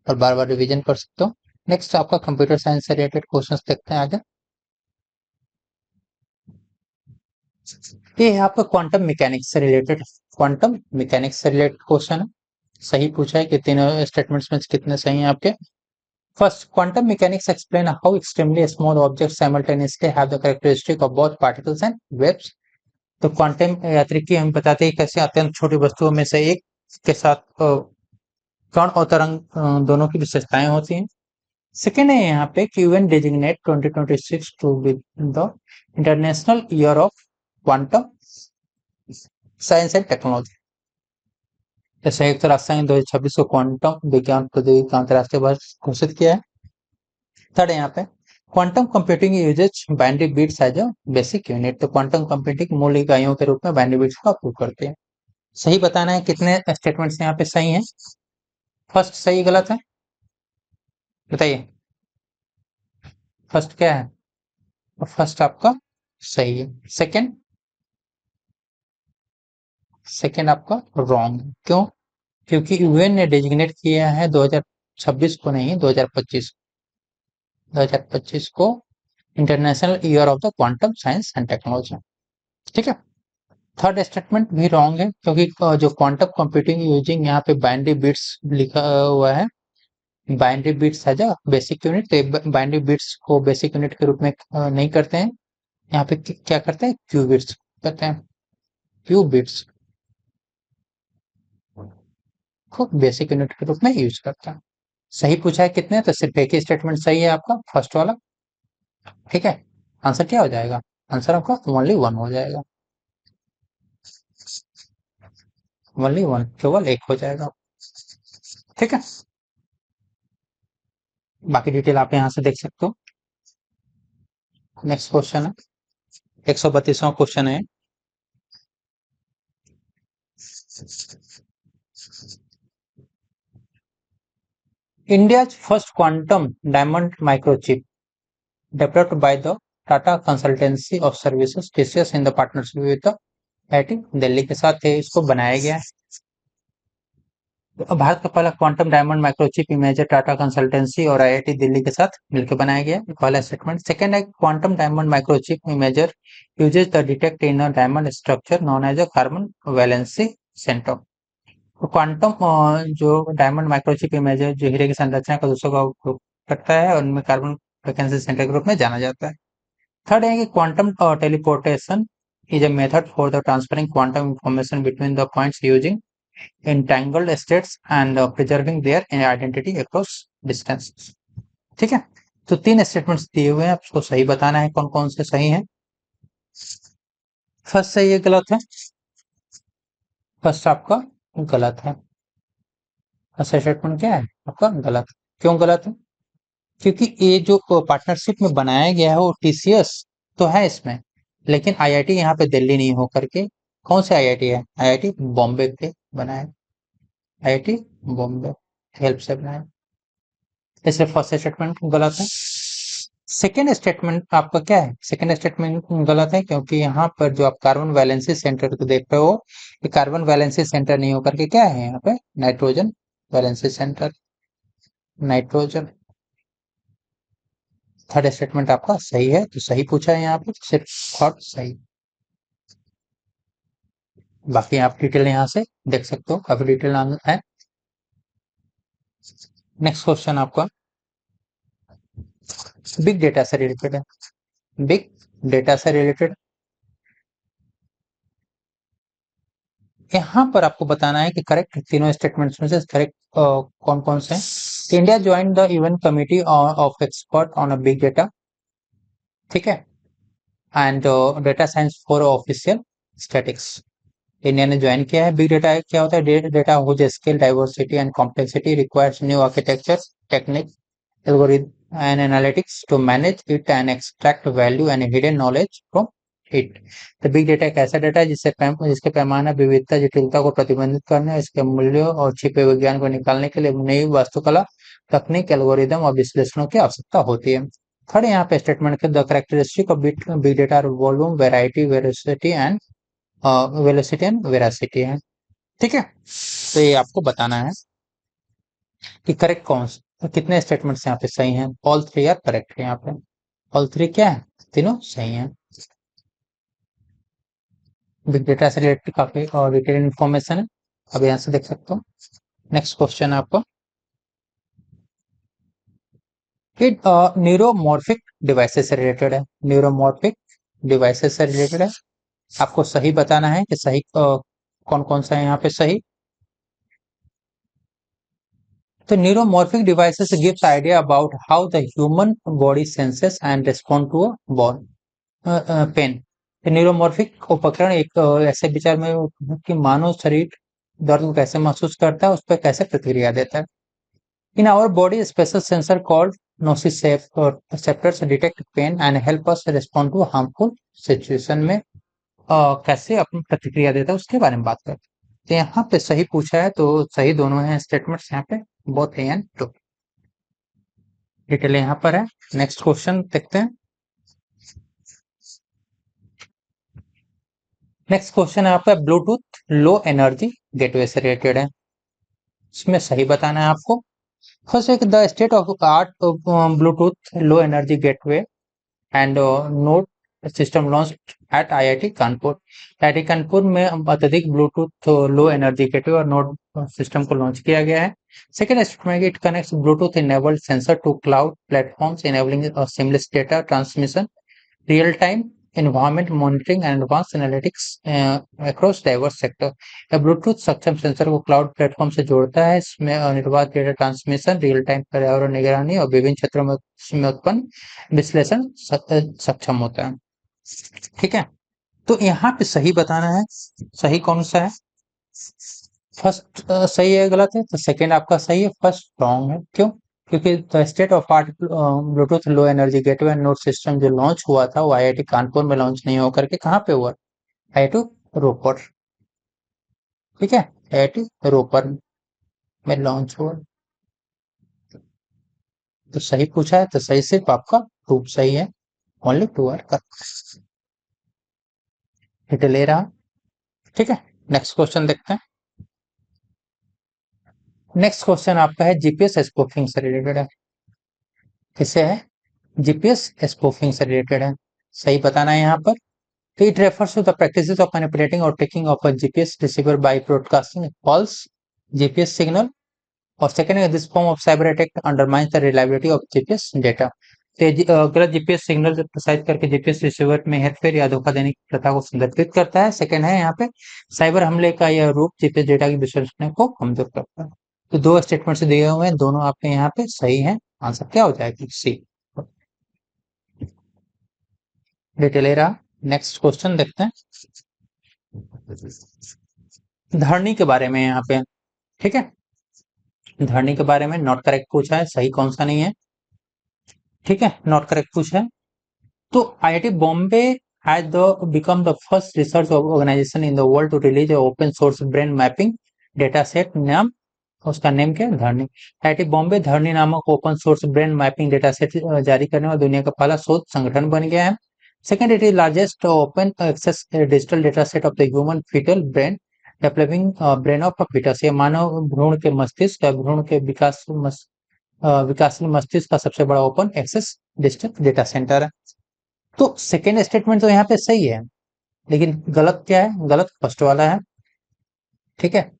और बार बार रिवीजन कर सकते हो। नेक्स्ट आपका कंप्यूटर साइंस से रिलेटेड क्वेश्चंस देखते हैं आगे। ये है आपका क्वांटम मैकेनिक्स से रिलेटेड, क्वांटम मैकेनिक्स से रिलेटेड क्वेश्चन है। सही पूछा है कि तीनों स्टेटमेंट्स में से कितने सही हैं आपके। First, quantum mechanics explain how extremely small objects simultaneously have the characteristic of both particles and waves. तो क्वांटम यांत्रिकी हमें बताते हैं कैसे अत्यंत छोटी वस्तुओं में से एक के साथ कण और तरंग दोनों की विशेषताएं होती हैं। सेकेंड है यहाँ पे कि UN designate 2026 to be the international year of quantum science and technology. संयुक्त राष्ट्र संघ 2026 को क्वांटम विज्ञान प्रौद्योगिकी का अंतर्राष्ट्रीय वर्ष घोषित किया है। थर्ड है यहाँ पे, quantum computing uses binary bits as a basic unit. तो क्वांटम कंप्यूटिंग मूल इकाइयों के रूप में बाइनरी बिट्स का उपयोग करते हैं। सही बताना है कितने स्टेटमेंट्स यहाँ पे सही हैं। फर्स्ट सही, गलत है बताइए। फर्स्ट क्या है, फर्स्ट आपका सही है। सेकंड, सेकंड आपका रॉन्ग है। क्यों, क्योंकि यूएन ने डेजिग्नेट किया है 2026 को नहीं, 2025 को international year of the quantum science and technology. ठीक है, थर्ड स्टेटमेंट भी रॉन्ग है, क्योंकि जो क्वांटम कंप्यूटिंग यूजिंग यहाँ पे बाइनरी बिट्स लिखा हुआ है, binary bits as a basic unit. तो बाइनरी बिट्स को बेसिक यूनिट के रूप में नहीं करते हैं, यहाँ पे क्या करते हैं, क्यू बिट्स करते हैं। क्यू बिट्स को बेसिक यूनिट के रूप में यूज करता है। सही पूछा है कितने, तो सिर्फ एक ही स्टेटमेंट सही है आपका, फर्स्ट वाला। ठीक है, आंसर क्या हो जाएगा, आंसर आपका ओनली 1 हो जाएगा। ओनली 1, केवल एक हो जाएगा। ठीक है, बाकी डिटेल आप यहाँ से देख सकते हो। नेक्स्ट क्वेश्चन है, 132वां क्वेश्चन है। India's first quantum diamond microchip developed by the Tata Consultancy of Services TCS in the partnership with the IIT Delhi के साथ इसको बनाया गया है। भारत का पहला quantum diamond microchip imager Tata consultancy और आईआईटी दिल्ली के साथ मिलकर बनाया गया है, पहला स्टेटमेंट। सेकंड है, quantum diamond microchip imager uses the detect in a diamond structure known as a carbon valency centre. तो क्वांटम जो डायमंड माइक्रोचिप इमेजर जो हीरे की संरचना का दूसरों का उपयोग करता है और उनमें कार्बन फ्रिक्वेंसी सेंटर के रूप में जाना जाता है। थर्ड है कि quantum teleportation is a method for the transferring quantum information between the points using entangled states and preserving their identity across distance। ठीक है, तो 3 स्टेटमेंट्स दिए हुए हैं, आपको सही बताना है कौन कौन से सही हैं। फर्स्ट सही है, गलत है? फर्स्ट आपका गलत है। फर्स्ट स्टेटमेंट क्या है आपका? गलत। क्यों गलत है? क्योंकि ये जो पार्टनरशिप में बनाया गया है वो टीसीएस तो है इसमें, लेकिन आईआईटी यहाँ पे दिल्ली नहीं हो करके कौन से आईआईटी है? आईआईटी बॉम्बे के बनाए, आईआईटी बॉम्बे हेल्प से बनाए, इसलिए फर्स्ट स्टेटमेंट गलत है। सेकेंड स्टेटमेंट आपका क्या है? सेकेंड स्टेटमेंट गलत है क्योंकि यहाँ पर जो आप कार्बन वैलेंसी सेंटर को देख रहे हो, ये कार्बन वैलेंसी सेंटर नहीं होकर के क्या है यहाँ पे? Nitrogen valency centre, nitrogen. Third statement आपका सही है, तो सही पूछा है यहाँ पे, सिर्फ थर्ड सही। बाकी आप डिटेल यहाँ से देख सकते हो, काफी डिटेल है। नेक्स्ट क्वेश्चन आपका बिग डेटा से रिलेटेड है। बिग डेटा से रिलेटेड यहाँ पर आपको बताना है कि करेक्ट तीनों स्टेटमेंट्स में से करेक्ट कौन कौन से हैं। India join the UN committee of expert on a big data, ठीक है, and data science for official statistics. India ने ज्वाइन किया है। बिग डेटा क्या होता है? Data whose scale diversity and complexity requires new architecture technique algorithm and analytics to manage it and extract value and hidden knowledge from it। तो बिग डेटा एक ऐसा डेटा है जिसके पैमाना विविधता जटिलता को प्रतिबंधित करने, इसके मूल्यों और छिपे विज्ञान को निकालने के लिए नई वास्तुकला तकनीक एल्गोरिदम और विश्लेषणों की आवश्यकता होती है। थर्ड यहाँ पे स्टेटमेंट के the characteristic of big data volume variety velocity and veracity है। ठीक है, तो ये आपको बताना है कि करेक्ट कौन सा, कितने स्टेटमेंट्स यहाँ पे सही हैं। ऑल थ्री आर करेक्ट है यहाँ पे, ऑल थ्री क्या है? तीनों सही हैं। बिग डेटा से रिलेटेड काफी और डिटेल इन्फॉर्मेशन है, अब यहाँ से देख सकते हो। नेक्स्ट क्वेश्चन है आपको न्यूरोमॉर्फिक डिवाइसेस से रिलेटेड है। न्यूरोमॉर्फिक डिवाइसेस से रिलेटेड है, आपको सही बताना है कि सही कौन कौन सा है यहाँ पे सही। तो neuromorphic devices gives idea about how the human body senses and respond to a pain. Neuromorphic उपकरण एक ऐसे विचार में कि मानव शरीर दर्द को कैसे महसूस करता है, उस पर कैसे प्रतिक्रिया देता है। In our body special sensor called nociceptors detect pain and help us respond to harmful situation में कैसे अपनी प्रतिक्रिया देता है उसके बारे में बात करते हैं। तो यहाँ पे सही पूछा है, तो सही दोनों हैं स्टेटमेंट्स यहाँ पे, both A and two. Detail यहाँ पर है। नेक्स्ट क्वेश्चन देखते हैं। नेक्स्ट क्वेश्चन है आपका ब्लूटूथ लो एनर्जी गेटवे से रिलेटेड है, इसमें सही बताना है आपको। फर्स्ट एक the state of art Bluetooth low energy gateway and node system launch at IIT Kanpur. IIT Kanpur में अत्यधिक ब्लूटूथ लो एनर्जी गेटवे और नोड सिस्टम को लॉन्च किया गया है। Second statement it connects Bluetooth enabled sensor to cloud platforms enabling seamless data transmission, real time environment monitoring and advanced analytics across diverse sector। Bluetooth सक्षम सेंसर को क्लाउड प्लेटफॉर्म से जोड़ता है, इसमें निर्बाध डेटा ट्रांसमिशन, रियल टाइम पर्यावरण निगरानी और विभिन्न क्षेत्रों में उत्पन्न विश्लेषण सक्षम होता है। ठीक है, तो यहाँ पे सही बताना है, सही कौन सा है? फर्स्ट सही है, गलत है? तो सेकेंड आपका सही है, फर्स्ट रॉन्ग है। क्यों? क्योंकि the state of art Bluetooth low energy gateway and node system जो लॉन्च हुआ था वो आईआईटी कानपुर में लॉन्च नहीं होकर के कहाँ पे हुआ? आईआईटी रोपड़। ठीक है, आईआईटी रोपड़ में लॉन्च हुआ। तो सही पूछा है, तो सही सिर्फ आपका टू सही है, only two are correct. Detail ले रहा। ठीक है, नेक्स्ट क्वेश्चन देखते हैं। नेक्स्ट क्वेश्चन आपका है जीपीएस स्पूफिंग से रिलेटेड है। किससे है? जीपीएस स्पूफिंग से रिलेटेड है, सही बताना है यहाँ पर। तो it refers to the practices of manipulating or taking of a GPS receiver by broadcasting a false GPS signal, और second is this form of cyber attack undermines the reliability of GPS data। गलत जीपीएस सिग्नल प्रसारित करके जीपीएस रिसीवर में हेरफेर या धोखा देने की प्रथा को संदर्भित करता है। सेकंड है यहाँ पे साइबर हमले का यह रूप जीपीएस डेटा की विश्वसनीयता को कमजोर करता है। तो दो स्टेटमेंट्स दिए हुए हैं, दोनों आपके यहाँ पे सही है। आंसर क्या हो जाएगी? सी। डिटेल रहा। नेक्स्ट क्वेश्चन देखते हैं धरनी के बारे में यहाँ पे। ठीक है, धरनी के बारे में नॉट करेक्ट पूछा है, सही कौन सा नहीं है। ठीक है, नॉट करेक्ट पूछा है। तो IIT Bombay has become the first research organization in the world to release a open source brain mapping data set। नाम उसका नेम क्या है? धरनी। आईआईटी बॉम्बे धरनी नामक open source brain mapping data set जारी करने वाला दुनिया का पहला शोध संगठन बन गया है। Second, it is largest open access digital data set of the human fetal brain developing brain of fetus. ये मानव भ्रूण के मस्तिष्क या भ्रूण के विकासशील मस्तिष्क का सबसे बड़ा open access digital data centre है। तो सेकेंड स्टेटमेंट तो यहाँ पे सही है, लेकिन गलत क्या है? गलत फर्स्ट वाला है। ठीक है,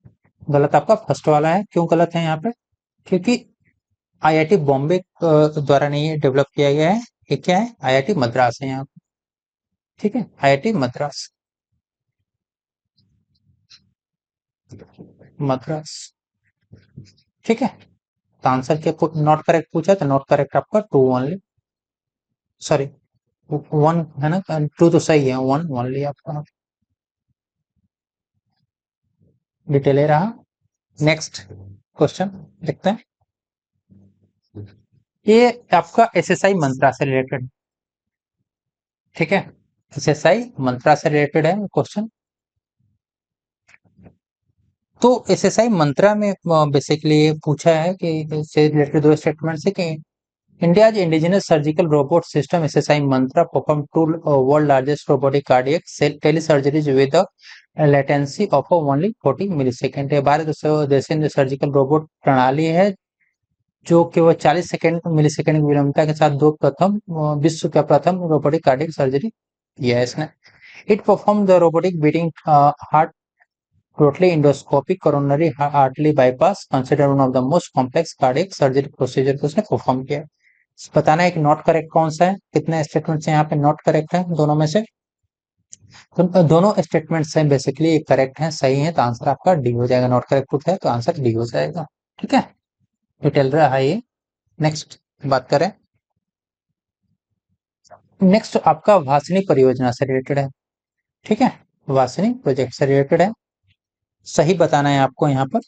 गलत आपका फर्स्ट वाला है। क्यों गलत है यहाँ पे? क्योंकि आईआईटी बॉम्बे द्वारा नहीं डेवलप किया गया है। ये क्या है? आईआईटी मद्रास है यहाँ पे। ठीक है, आईआईटी मद्रास, मद्रास। ठीक है, तो आंसर क्या नॉट करेक्ट पूछा, तो नॉट करेक्ट आपका टू ओनली, सॉरी वन है ना, टू तो सही है, वन ओनली आपका डिटेल रहा। नेक्स्ट क्वेश्चन देखते हैं। ये आपका एसएसआई मंत्रा से रिलेटेड। ठीक है, एसएसआई मंत्रा से रिलेटेड है क्वेश्चन। तो एसएसआई मंत्रा में बेसिकली पूछा है कि इससे रिलेटेड दो स्टेटमेंट है कि India's indigenous surgical robot system SSI Mantra perform two world largest robotic cardiac telesurgeries with latency of only 40 millisecond. ये भारत देश सर्जिकल रोबोट प्रणाली है जो केवल 40 सेकंड मिलीसेकंड की विलंबता के साथ दो प्रथम विश्व का प्रथम रोबोटिक कार्डियक सर्जरी किया है इसने। It perform the robotic beating heart totally endoscopic coronary artery bypass consider one of the most complex cardiac surgery procedure को उसने परफॉर्म किया। बताना है कि नॉट करेक्ट कौन सा है। कितने स्टेटमेंट्स यहाँ पे नॉट करेक्ट है दोनों में से? तो दोनों स्टेटमेंट्स हैं बेसिकली करेक्ट हैं, सही है, तो आंसर आपका डी हो जाएगा। नॉट करेक्ट है तो आंसर डी हो जाएगा। ठीक है, डिटेल रहा है ये। नेक्स्ट बात करें। नेक्स्ट आपका वासनी परियोजना से रिलेटेड है। ठीक है, वासनी प्रोजेक्ट से रिलेटेड है, सही बताना है आपको यहाँ पर।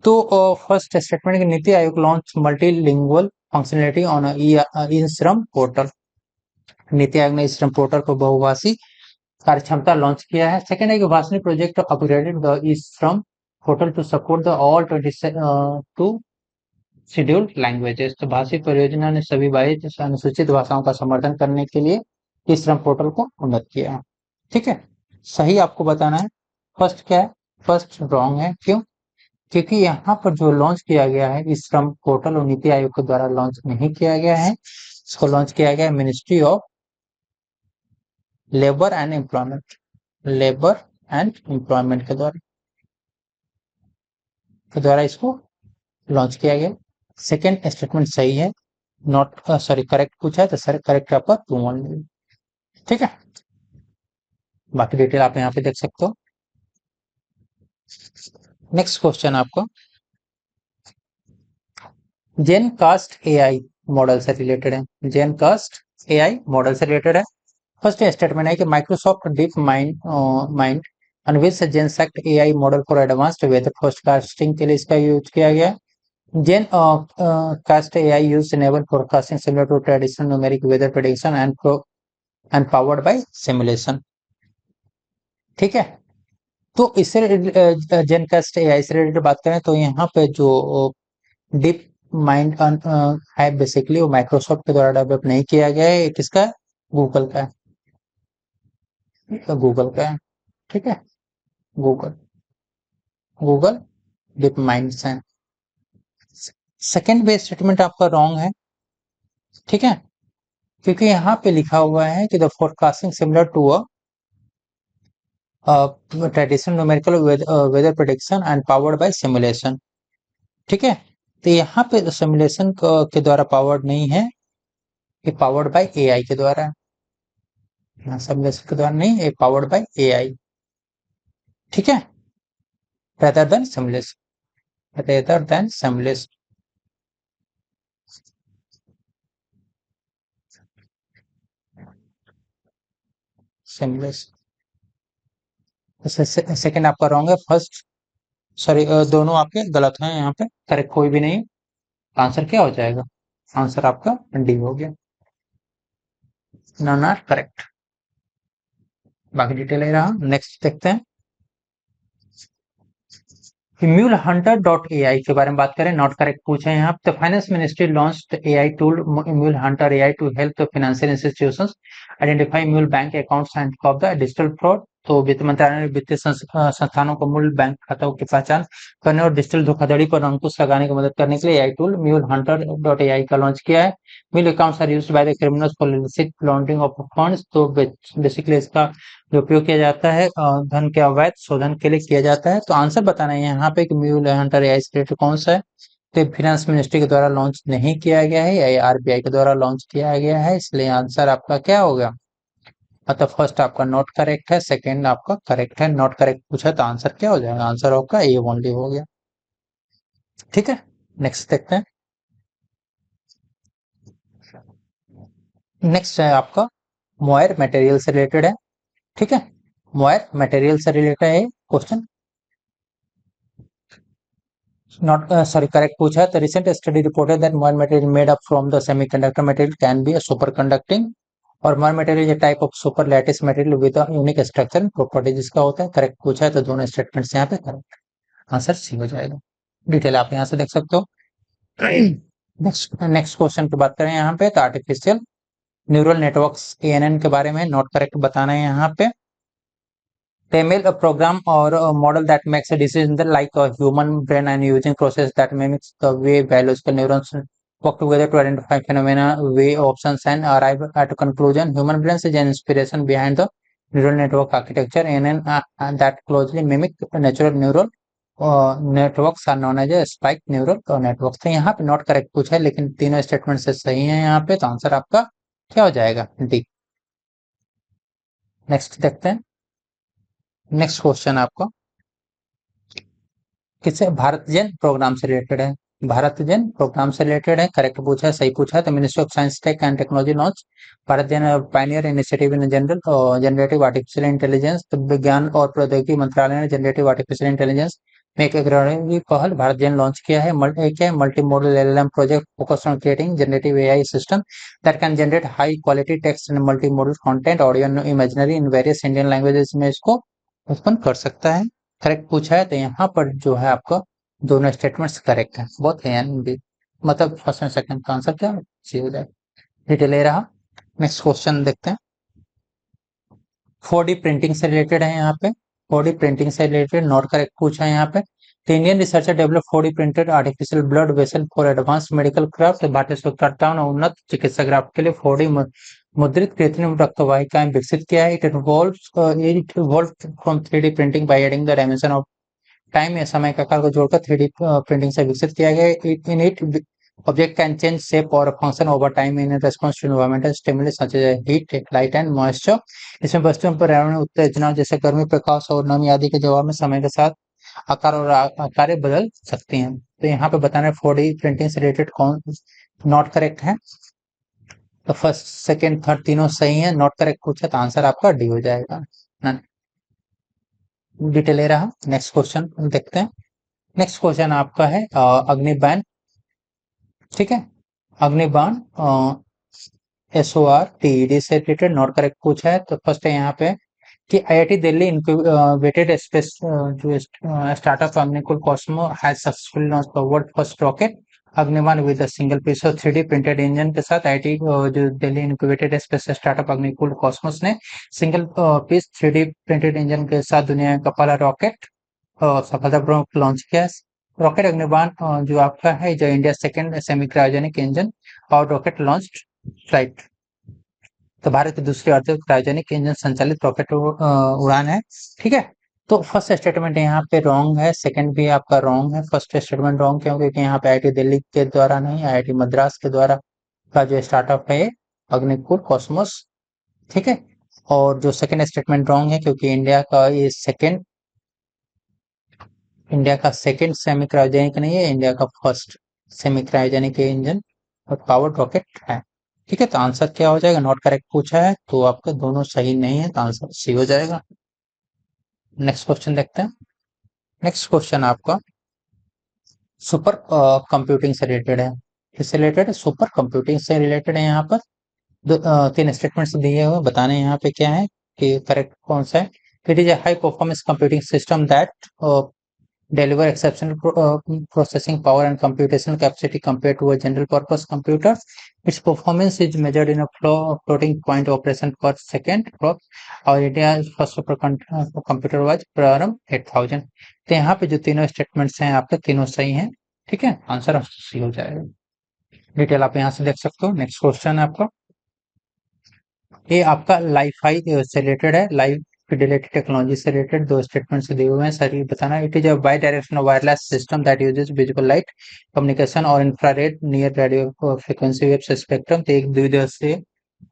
तो first statement, NITI Aayog launch multilingual functionality on E Shram portal. NITI Aayog ने ई श्रम पोर्टल को बहुभाषी कार्यक्षमता लॉन्च किया है। सेकंड है कि Bhashini project upgraded the e Shram portal to support the all 22 scheduled languages. तो भाषी परियोजना ने सभी 22 अनुसूचित भाषाओं का समर्थन करने के लिए इस श्रम पोर्टल को उन्नत किया है। ठीक है, सही आपको बताना है। फर्स्ट क्या है? फर्स्ट रॉन्ग है। क्यों? क्योंकि यहाँ पर जो लॉन्च किया गया है इस श्रम पोर्टल और नीति आयोग के द्वारा लॉन्च नहीं किया गया है। इसको लॉन्च किया गया है ministry of labour and employment, labour and employment के द्वारा इसको लॉन्च किया गया। सेकेंड स्टेटमेंट सही है। नॉट सॉरी करेक्ट पूछा है तो सर करेक्ट आपका टू वन। ठीक है, बाकी डिटेल आप यहाँ पे देख सकते हो। नेक्स्ट क्वेश्चन आपको जेन कास्ट एआई मॉडल से रिलेटेड है। जेन कास्ट एआई मॉडल से रिलेटेड है। फर्स्ट स्टेटमेंट है कि Microsoft DeepMind unveil GenCast AI model for advanced weather forecasting के लिए इसका यूज किया गया। GenCast AI use enable forecasting similar to traditional numeric weather prediction and powered by simulation. ठीक है, तो इससे जेनकास्ट एआई से रिलेटेड बात करें तो यहाँ पे जो डीप माइंड है बेसिकली वो माइक्रोसॉफ्ट के द्वारा डेवलप नहीं किया गया है, किसका? गूगल का है, तो गूगल का है। ठीक है, गूगल गूगल डीप माइंड है। सेकेंड बेस स्टेटमेंट आपका रॉन्ग है। ठीक है, क्योंकि यहाँ पे लिखा हुआ है कि the forecasting similar to a traditional numerical weather prediction and powered by simulation. ठीक है, तो यहाँ पे सिमुलेशन के द्वारा पावर्ड नहीं है, ये पावर्ड बाय एआई के द्वारा है। यहाँ सिमुलेशन के द्वारा नहीं, ये पावर्ड बाय एआई, ठीक है, rather than simulation, rather than simulation। Simulation second आपका रॉन्ग है, फर्स्ट सॉरी दोनों आपके गलत हैं, यहाँ पे करेक्ट कोई भी नहीं। आंसर क्या हो जाएगा? आंसर आपका डी हो गया, नॉन आर करेक्ट। बाकी डिटेल ले रहा, नेक्स्ट देखते हैं। म्यूल हंटर डॉट एआई के बारे में बात करें, नॉट करेक्ट पूछे हैं आप। The finance ministry launched AI tool mule hunter AI to help the financial institutions identify mule bank accounts and stop the digital fraud. तो वित्त मंत्रालय ने वित्तीय संस्थानों को मूल बैंक खातों की पहचान करने और डिजिटल धोखाधड़ी पर अंकुश लगाने की मदद करने के लिए AI tool mule hunter dot AI का लॉन्च किया है। Mule accounts are used by the criminals for illicit laundering of funds. तो बेसिकली इसका जो उपयोग किया जाता है धन के अवैध शोधन के लिए किया जाता है। तो आंसर बताना है यहाँ पे कि म्यूल हंटर एआई क्रिएटर कौन सा है। तो फाइनेंस मिनिस्ट्री के द्वारा लॉन्च नहीं किया गया है, या आरबीआई के द्वारा लॉन्च किया गया है, इसलिए आंसर आपका क्या होगा? मतलब फर्स्ट आपका नॉट करेक्ट है, सेकंड आपका करेक्ट है। नॉट करेक्ट पूछा तो आंसर क्या हो जाएगा? आंसर आपका ए ओनली हो गया, ठीक है। नेक्स्ट देखते हैं। नेक्स्ट है आपका मोयर मटेरियल से रिलेटेड है, ठीक है। मोयर मटेरियल से रिलेटेड है क्वेश्चन, नॉट सॉरी करेक्ट पूछा है। तो recent study reported that moire material made up from the semiconductor material can be a super conducting, और moire material is type of super lattice material with a unique structure and properties इसका होता है। करेक्ट पूछा है, तो दोनों स्टेटमेंट्स यहाँ पे करेक्ट, आंसर सी हो जाएगा। डिटेल आप यहाँ से देख सकते हो। नेक्स्ट क्वेश्चन की बात करें यहाँ पे, तो आर्टिफिशियल न्यूरल नेटवर्क्स एएनएन के बारे में नॉट करेक्ट बताना है यहाँ पे। They a program or a model that makes a decision that like a human brain and using process that mimics the way biological neurons work together to identify phenomena, weigh options and arrive at a conclusion. Human brains is an inspiration behind the neural network architecture and that closely mimic natural neural networks are known as a spike neural networks। तो यहाँ पे नॉट करेक्ट पूछा है, लेकिन तीनों स्टेटमेंट से सही है यहाँ पे, तो आंसर आपका क्या हो जाएगा? डी। नेक्स्ट देखते हैं। नेक्स्ट क्वेश्चन आपका किससे? भारत जन प्रोग्राम से रिलेटेड है, भारत जन प्रोग्राम से रिलेटेड है। करेक्ट पूछा है, सही पूछा है। तो ministry of science tech and technology launch BharatGen pioneer initiative in general generative artificial intelligence. तो विज्ञान और प्रौद्योगिकी मंत्रालय ने जनरेटिव आर्टिफिशियल इंटेलिजेंस में एक अग्रणी पहल भारत जन लॉन्च किया है। क्या multi modal LLM project focus on creating generative AI system that can generate high quality text and multi modal content audio imaginary in various Indian languages में इसको उत्पन्न कर सकता है। करेक्ट पूछा है, तो यहाँ पर जो है आपका दोनों स्टेटमेंट्स करेक्ट है, बहुत है यानी मतलब फर्स्ट एंड सेकंड का आंसर क्या सी हो जाए। डिटेल ले रहा, नेक्स्ट क्वेश्चन देखते हैं। 4D प्रिंटिंग से रिलेटेड है यहाँ पे, 4D प्रिंटिंग से रिलेटेड नॉट करेक्ट पूछा है यहाँ पे। तो Indian researcher develop 4D printed artificial blood vessel for advance medical craft. भारतीय शोधकर्ताओं ने उन्नत चिकित्सा क्राफ्ट के लिए 4D मुद्रित कृत्रिम रक्तवाहिकाएं विकसित किया है। It evolve from 3D printing by adding the dimension of time या समय का आकार को जोड़कर 3D प्रिंटिंग से विकसित किया गया। In it object can change shape और function over time in response to environmental stimulus such as heat, light and moisture. इसमें वस्तुओं पर पर्यावरणीय उत्तेजना जैसे गर्मी, प्रकाश और नमी आदि के जवाब में समय के साथ आकार और आकार बदल सकती हैं। तो यहाँ पे बताना है 4D प्रिंटिंग से रिलेटेड कौन नॉट करेक्ट है। तो फर्स्ट सेकंड थर्ड तीनों सही है, नॉट करेक्ट पूछा तो आंसर आपका डी हो जाएगा। डिटेल ले रहा, नेक्स्ट क्वेश्चन देखते हैं। नेक्स्ट क्वेश्चन आपका है अग्निबाण, ठीक है, अग्निबाण SORTED से रिलेटेड नॉट करेक्ट पूछा है। तो फर्स्ट है यहाँ पे कि आईआईटी दिल्ली इनक्यूबेटेड स्पेस जो startup Agnikul Cosmo has successfully launch the world first rocket Agnibaan with a single piece of 3D printed engine के साथ। आईआईटी जो Delhi incubated space startup Agnikul Cosmos ने single piece 3D printed engine के साथ दुनिया का पहला रॉकेट सफलतापूर्वक लॉन्च किया। रॉकेट अग्निबाण जो आपका है जो India second semi cryogenic engine और रॉकेट लॉन्च फ्लाइट, तो भारत की दूसरी अर्ध क्रायोजेनिक इंजन संचालित रॉकेट उड़ान है, ठीक है। तो फर्स्ट स्टेटमेंट यहाँ पे रॉन्ग है, सेकंड भी आपका रॉन्ग है। फर्स्ट स्टेटमेंट रॉन्ग क्यों? क्योंकि यहाँ पे आईआईटी दिल्ली के द्वारा नहीं, आईआईटी मद्रास के द्वारा का जो स्टार्टअप है अग्निकुल कॉस्मोस, ठीक है। और जो सेकंड स्टेटमेंट रॉन्ग है क्योंकि इंडिया का सेकंड सेमी क्रायोजेनिक नहीं है, इंडिया का फर्स्ट सेमी क्रायोजेनिक इंजन और पावर्ड रॉकेट है, ठीक है। तो आंसर क्या हो जाएगा? नॉट करेक्ट पूछा है तो आपका दोनों सही नहीं है, तो आंसर सी हो जाएगा। नेक्स्ट क्वेश्चन देखते हैं। नेक्स्ट क्वेश्चन आपका सुपर कंप्यूटिंग से रिलेटेड है। किससे रिलेटेड है? सुपर कंप्यूटिंग से रिलेटेड है। यहाँ पर तीन स्टेटमेंट्स दिए हुए, बताने हैं यहाँ पे क्या है कि करेक्ट कौन सा है। It is A high performance computing system that deliver exceptional processing power and computational capacity compared to a general purpose computer. Its performance is measured in a floating point operation per second. और India's first computer was प्रारंभ 8000। तो यहाँ पे जो तीनों स्टेटमेंट्स हैं आपके तीनों सही हैं, ठीक है। आंसर सी हो जाएगा। डिटेल आप यहाँ से देख सकते हो। नेक्स्ट क्वेश्चन है आपका, ये आपका लाइफाई से रिलेटेड है, लाइफ फिडेलिटी टेक्नोलॉजी से रिलेटेड दो स्टेटमेंट से दिए हुए हैं, सर ये बताना। It is a bidirectional wireless system that uses visible light communication और infrared near radio frequency wave spectrum. तो एक द्विदिवसीय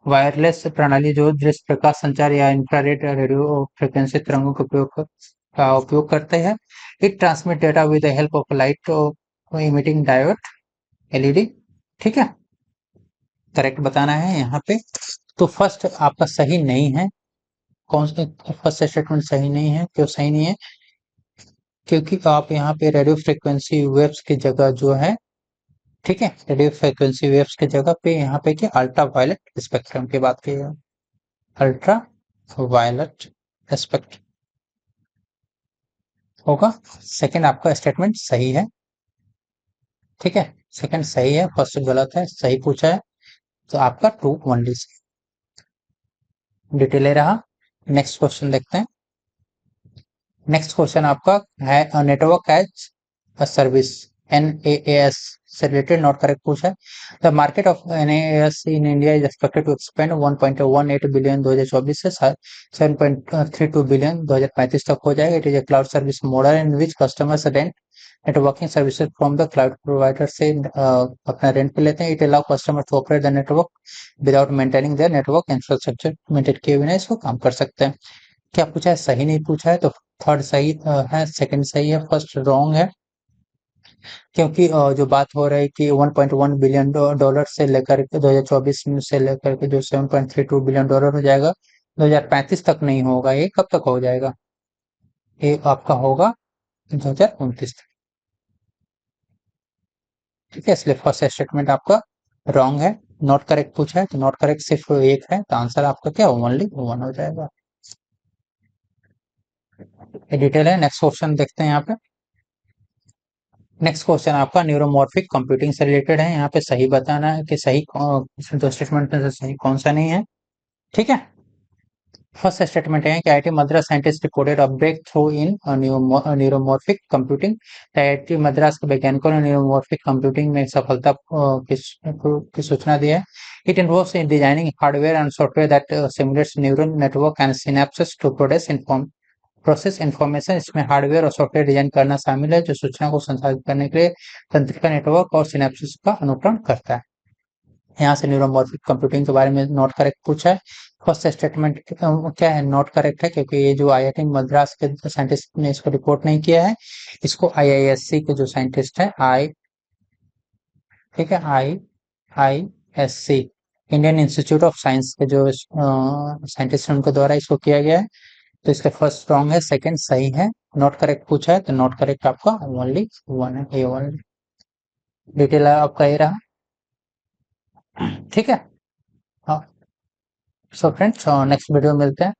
वायरलेस प्रणाली जो दृश्य प्रकाश संचार या इंफ्रारेड रेडियो फ्रिक्वेंसी तरंगों का उपयोग करते हैं। It transmit data with the help of light emitting diode LED, ठीक है। करेक्ट बताना है यहाँ पे। तो फर्स्ट आपका सही नहीं है। कौन सा फर्स्ट स्टेटमेंट सही नहीं है? क्यों सही नहीं है? क्योंकि आप यहाँ पे रेडियो फ्रिक्वेंसी वेव्स की जगह जो है, ठीक है, रेडियो फ्रिक्वेंसी वेव्स की जगह पे यहाँ पे क्या अल्ट्रा वायलेट स्पेक्ट्रम की बात की है। अल्ट्रा वायलेट स्पेक्ट्रम होगा। सेकंड आपका स्टेटमेंट सही है, ठीक है। सेकंड सही है, फर्स्ट गलत है, सही पूछा है। तो आपका 2 ओनली डिटेल रहा। नेक्स्ट क्वेश्चन देखते हैं। नेक्स्ट क्वेश्चन आपका है network as a service NaaS से रिलेटेड, नॉट करेक्ट पूछा है। The market of NaaS in India is expected to expand 1.18 billion 2024 से 7.32 बिलियन 2035 तक हो जाएगा। It is a cloud service model in which customers rent networking services from the cloud provider से अपना रेंट पे लेते हैं। It allow customer to operate the network without maintaining their network infrastructure, maintain किए बिना इसको काम कर सकते हैं। क्या पूछा है? सही नहीं पूछा है, तो थर्ड सही है, सेकंड सही है, फर्स्ट रॉन्ग है। क्योंकि जो बात हो रही है कि 1.1 बिलियन डॉलर से लेकर के 2024 में से लेकर के जो 7.32 बिलियन डॉलर हो जाएगा 2035 तक नहीं होगा। ये कब तक हो जाएगा? ये आपका होगा 2029 तक, ठीक है। इसलिए फर्स्ट स्टेटमेंट आपका रॉन्ग है। नॉट करेक्ट पूछा है तो नॉट करेक्ट सिर्फ एक है, तो आंसर आपका क्या ओनली 1 हो जाएगा। ये डिटेल है। नेक्स्ट क्वेश्चन देखते हैं यहाँ पे। नेक्स्ट क्वेश्चन आपका न्यूरोमॉर्फिक कंप्यूटिंग से रिलेटेड है। यहाँ पे सही बताना है कि सही दो स्टेटमेंट में से सही कौन सा नहीं है, ठीक है। फर्स्ट स्टेटमेंट है कि IIT Madras scientist reported a breakthrough in neuromorphic computing. IIT Madras के वैज्ञानिकों ने न्यूरोमॉर्फिक कंप्यूटिंग में सफलता की सूचना दी है। It involves in designing hardware and software that simulates neural network and synapses to process information. इसमें हार्डवेयर और सॉफ्टवेयर डिजाइन करना शामिल है जो सूचना को संसाधित करने के लिए तंत्रिका नेटवर्क और सिनेप्सिस का अनुकरण करता है। यहाँ से न्यूरोमॉर्फिक कंप्यूटिंग के बारे में नॉट करेक्ट पूछा है। फर्स्ट स्टेटमेंट क्या है? नॉट करेक्ट है क्योंकि ये जो आईआईटी मद्रास के साइंटिस्ट ने इसको रिपोर्ट नहीं किया है। इसको आईआईएससी के जो साइंटिस्ट है ठीक है, IISC Indian institute of science के जो साइंटिस्ट है उनके द्वारा इसको किया गया है। तो इसका फर्स्ट रॉन्ग है, सेकंड सही है। नॉट करेक्ट पूछा है तो नॉट करेक्ट आपका ओनली 1 है, ये ओनली डिटेल आपका ये रहा, ठीक है। हाँ, सो फ्रेंड्स नेक्स्ट वीडियो मिलते हैं।